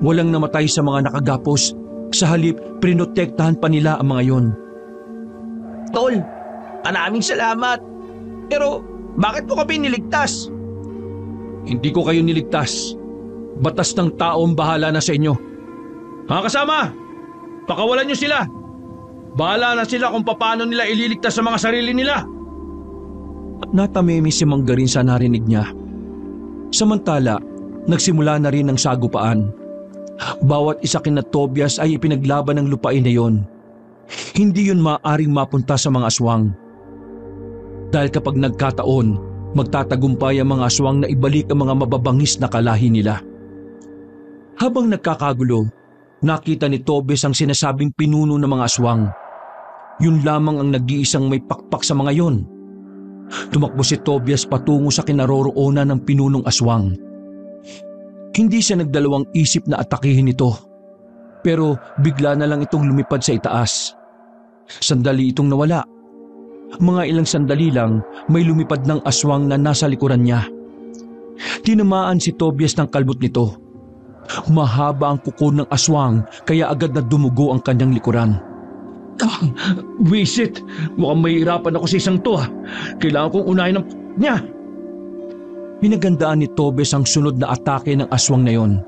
Walang namatay sa mga nakagapos, sa halip prinotektahan pa nila ang mga yon. Tol, maraming salamat. Pero bakit mo kami niligtas? Hindi ko kayo niligtas. Batas ng tao ang bahala na sa inyo. Mga kasama, pakawalan niyo sila. Bahala na sila kung paano nila ililigtas sa mga sarili nila. Natamimi si Manggarin sa narinig niya. Samantala, nagsimula na rin ang sagupaan. Bawat isa kina Tobias ay ipinaglaban ng lupain na yon. Hindi yun maaaring mapunta sa mga aswang. Dahil kapag nagkataon, Magtatagumpay ang mga aswang na ibalik ang mga mababangis na kalahi nila. Habang nagkakagulo, nakita ni Tobias ang sinasabing pinuno ng mga aswang. Yun lamang ang nag-iisang may pakpak sa mga yon. Tumakbo si Tobias patungo sa kinaroroonan ng pinunong aswang. Hindi siya nagdalawang isip na atakihin ito, pero bigla na lang itong lumipad sa itaas. Sandali itong nawala. Mga ilang sandali lang, may lumipad ng aswang na nasa likuran niya. Tinamaan si Tobias ng kalbot nito. Mahaba ang kuko ng aswang kaya agad na dumugo ang kanyang likuran. Wisit, mukhang mahihirapan ako sa isang to. Kailangan kong unahin ng niya. Pinagandaan ni Tobias ang sunod na atake ng aswang na yon.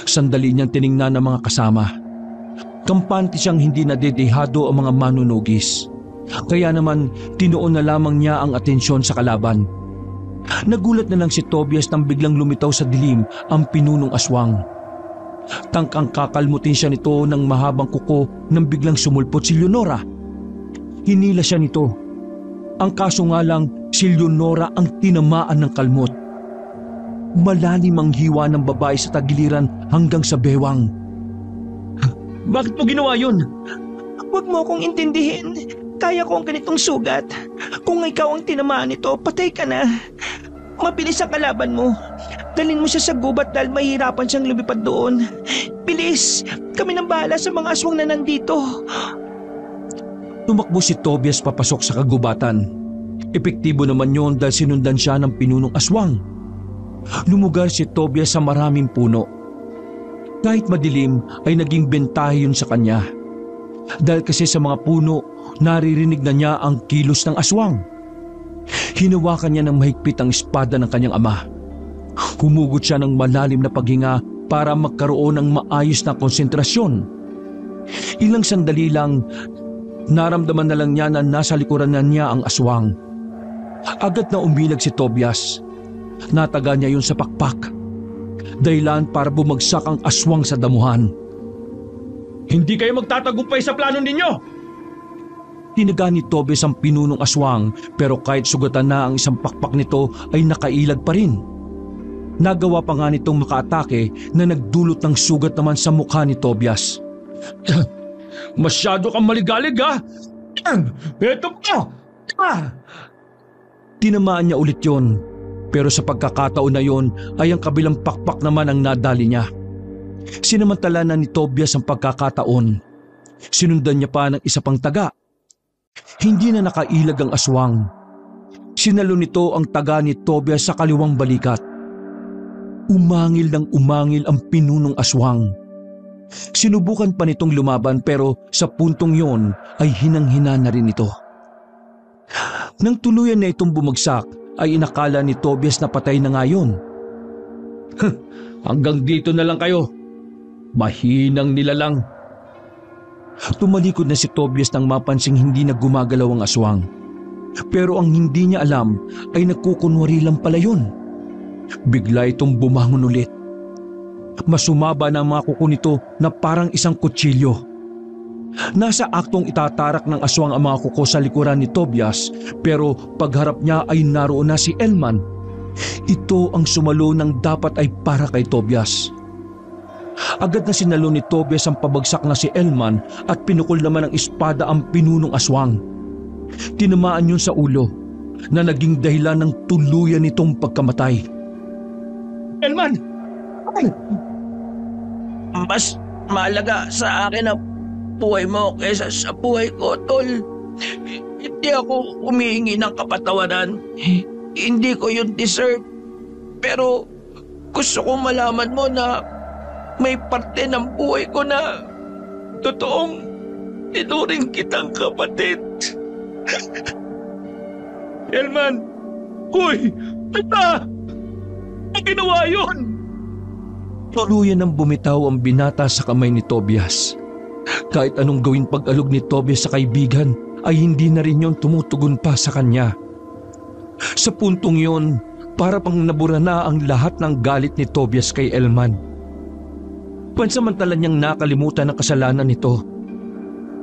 Sandali niyang tiningnan ng mga kasama. Kampante siyang hindi nadedehado ang mga manunugis. Kaya naman tinuon na lamang niya ang atensyon sa kalaban. Nagulat na lang si Tobias nang biglang lumitaw sa dilim ang pinunong aswang. Tangkang kakalmutin siya nito ng mahabang kuko nang biglang sumulpot si Leonora. Hinila siya nito. Ang kaso nga lang, si Leonora ang tinamaan ng kalmot. Malalim ang hiwa ng babae sa tagiliran hanggang sa bewang. Bakit mo ginawa yun? Huwag mo akong intindihin. Kaya ko ang ganitong sugat. Kung ikaw ang tinamaan nito, patay ka na. Mabilis ang kalaban mo. Dalhin mo siya sa gubat dahil mahirapan siyang lumipad doon. Bilis! Kami nang bahala sa mga aswang na nandito. Tumakbo si Tobias papasok sa kagubatan. Epektibo naman yon dahil sinundan siya ng pinunong aswang. Lumugar si Tobias sa maraming puno. Kahit madilim ay naging bentahe yun sa kanya. Dahil kasi sa mga puno, naririnig na niya ang kilos ng aswang. Hinawakan niya ng mahigpit ang espada ng kanyang ama. Humugot siya ng malalim na paghinga para magkaroon ng maayos na konsentrasyon. Ilang sandali lang, naramdaman na lang niya na nasa likuran na niya ang aswang. Agad na umilag si Tobias. Nataga niya yun sa pakpak. Dahilan para bumagsak ang aswang sa damuhan. Hindi kayo magtatagumpay sa plano ninyo! Tinaga ni Tobias ang pinunong aswang pero kahit sugatan na ang isang pakpak nito ay nakailag pa rin. Nagawa pa nga nitong makaatake na nagdulot ng sugat naman sa mukha ni Tobias. Masyado kang maligalig ha! Eto ka! Tinamaan niya ulit yon, pero sa pagkakataon na yon ay ang kabilang pakpak naman ang nadali niya. Sinamantala na ni Tobias ang pagkakataon. Sinundan niya pa ng isa pang taga. Hindi na nakailag ang aswang. Sinalo nito ang taga ni Tobias sa kaliwang balikat. Umangil ng umangil ang pinunong aswang. Sinubukan pa nitong lumaban pero sa puntong yon ay hinang-hina na rin ito. Nang tuluyan na itong bumagsak ay inakala ni Tobias na patay na nga yun. Hanggang dito na lang kayo. Mahinang nilalang. Tumalikod na si Tobias nang mapansing hindi na gumagalaw ang aswang. Pero ang hindi niya alam ay nagkukunwari lang pala yun. Bigla itong bumangon ulit. Masumaba na ang mga kuko nito na parang isang kutsilyo. Nasa aktong itatarak ng aswang ang mga kuko sa likuran ni Tobias pero pagharap niya ay naroon na si Elman. Ito ang sumalo ng dapat ay para kay Tobias. Agad na sinalo ni Tobias ang pabagsak na si Elman at pinukol naman ng espada ang pinunong aswang. Tinamaan yun sa ulo na naging dahilan ng tuluyan nitong pagkamatay. Elman! Mas mahalaga sa akin ang buhay mo kaysa sa buhay ko, Tol. Hindi ako humihingi ng kapatawaran. Hindi ko yun deserve. Pero gusto kong malaman mo na may parte ng buhay ko na totoong tinuring kitang kapatid. Elman! Hoy! Tata! Ang ginawa yun! Tuluyan ng bumitaw ang binata sa kamay ni Tobias. Kahit anong gawin pag-alog ni Tobias sa kaibigan ay hindi na rin yon tumutugon pa sa kanya. Sa puntong yon, para pang nabura na ang lahat ng galit ni Tobias kay Elman. Pansamantala niyang nakalimutan ang kasalanan nito.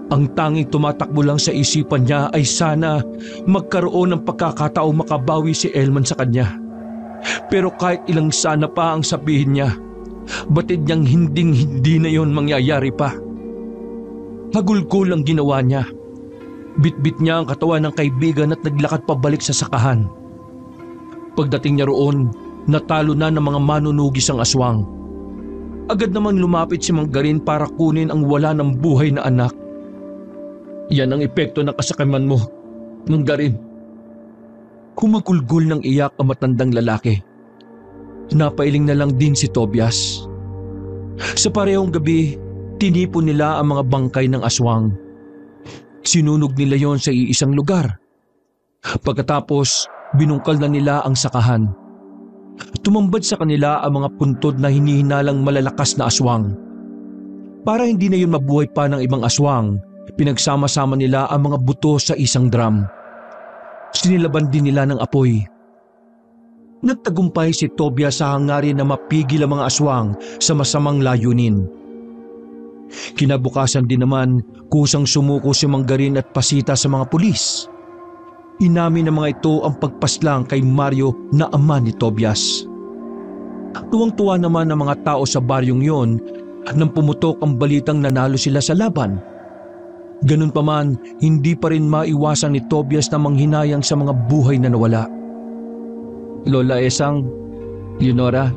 Ang tanging tumatakbo lang sa isipan niya ay sana magkaroon ng pagkakataong makabawi si Elman sa kanya. Pero kahit ilang sana pa ang sabihin niya, batid niyang hindi na yon mangyayari pa. Hagulgol ang ginawa niya. Bitbit niya ang katawan ng kaibigan at naglakad pabalik sa sakahan. Pagdating niya roon, natalo na ng mga manunugis ang aswang. Agad namang lumapit si Mang Garin para kunin ang wala ng buhay na anak. Yan ang epekto ng kasakiman mo, Mang Garin. Kumagulgol ng iyak ang matandang lalaki. Napailing na lang din si Tobias. Sa parehong gabi, tinipon nila ang mga bangkay ng aswang. Sinunog nila yon sa iisang lugar. Pagkatapos, binungkal na nila ang sakahan. Tumambad sa kanila ang mga puntod na hinihinalang malalakas na aswang. Para hindi na yun mabuhay pa ng ibang aswang, pinagsama-sama nila ang mga buto sa isang drum. Sinilaban din nila ng apoy. Nagtagumpay si Tobias sa hangarin na mapigil ang mga aswang sa masamang layunin. Kinabukasan din naman, kusang sumuko si Mang Garin at pasita sa mga pulis. Inamin ng mga ito ang pagpaslang kay Mario na ama ni Tobias. Tuwang-tuwa naman ang mga tao sa baryong yon nang pumutok ang balitang nanalo sila sa laban. Ganun pa man, hindi pa rin maiwasan ni Tobias na manghinayang sa mga buhay na nawala. Lola Esang, Leonora,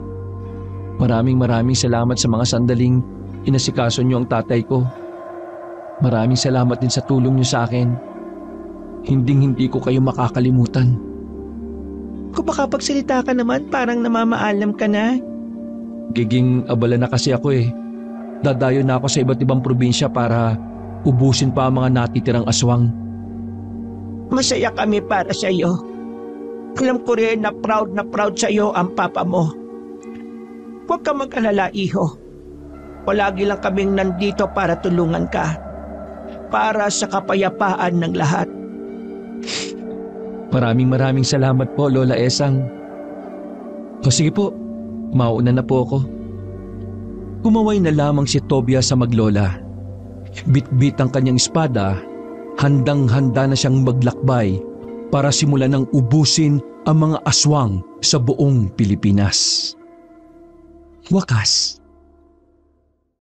maraming salamat sa mga sandaling inasikaso niyo ang tatay ko. Maraming salamat din sa tulong niyo sa akin. Hindi ko kayo makakalimutan. Kung makapagsalita ka naman, parang namamaalam ka na. Giging abala na kasi ako eh. Dadayo na ako sa iba't ibang probinsya para ubusin pa ang mga natitirang aswang. Masaya kami para sa iyo. Alam ko rin na proud sa iyo ang papa mo. Huwag ka mag-alala, iho. Palagi lang kaming nandito para tulungan ka. Para sa kapayapaan ng lahat. Maraming salamat po, Lola Esang. O sige po, mauna na po ako. Kumaway na lamang si Tobias sa maglola. Bitbit ang kanyang espada, handang-handa na siyang maglakbay para simulan ng ubusin ang mga aswang sa buong Pilipinas. Wakas.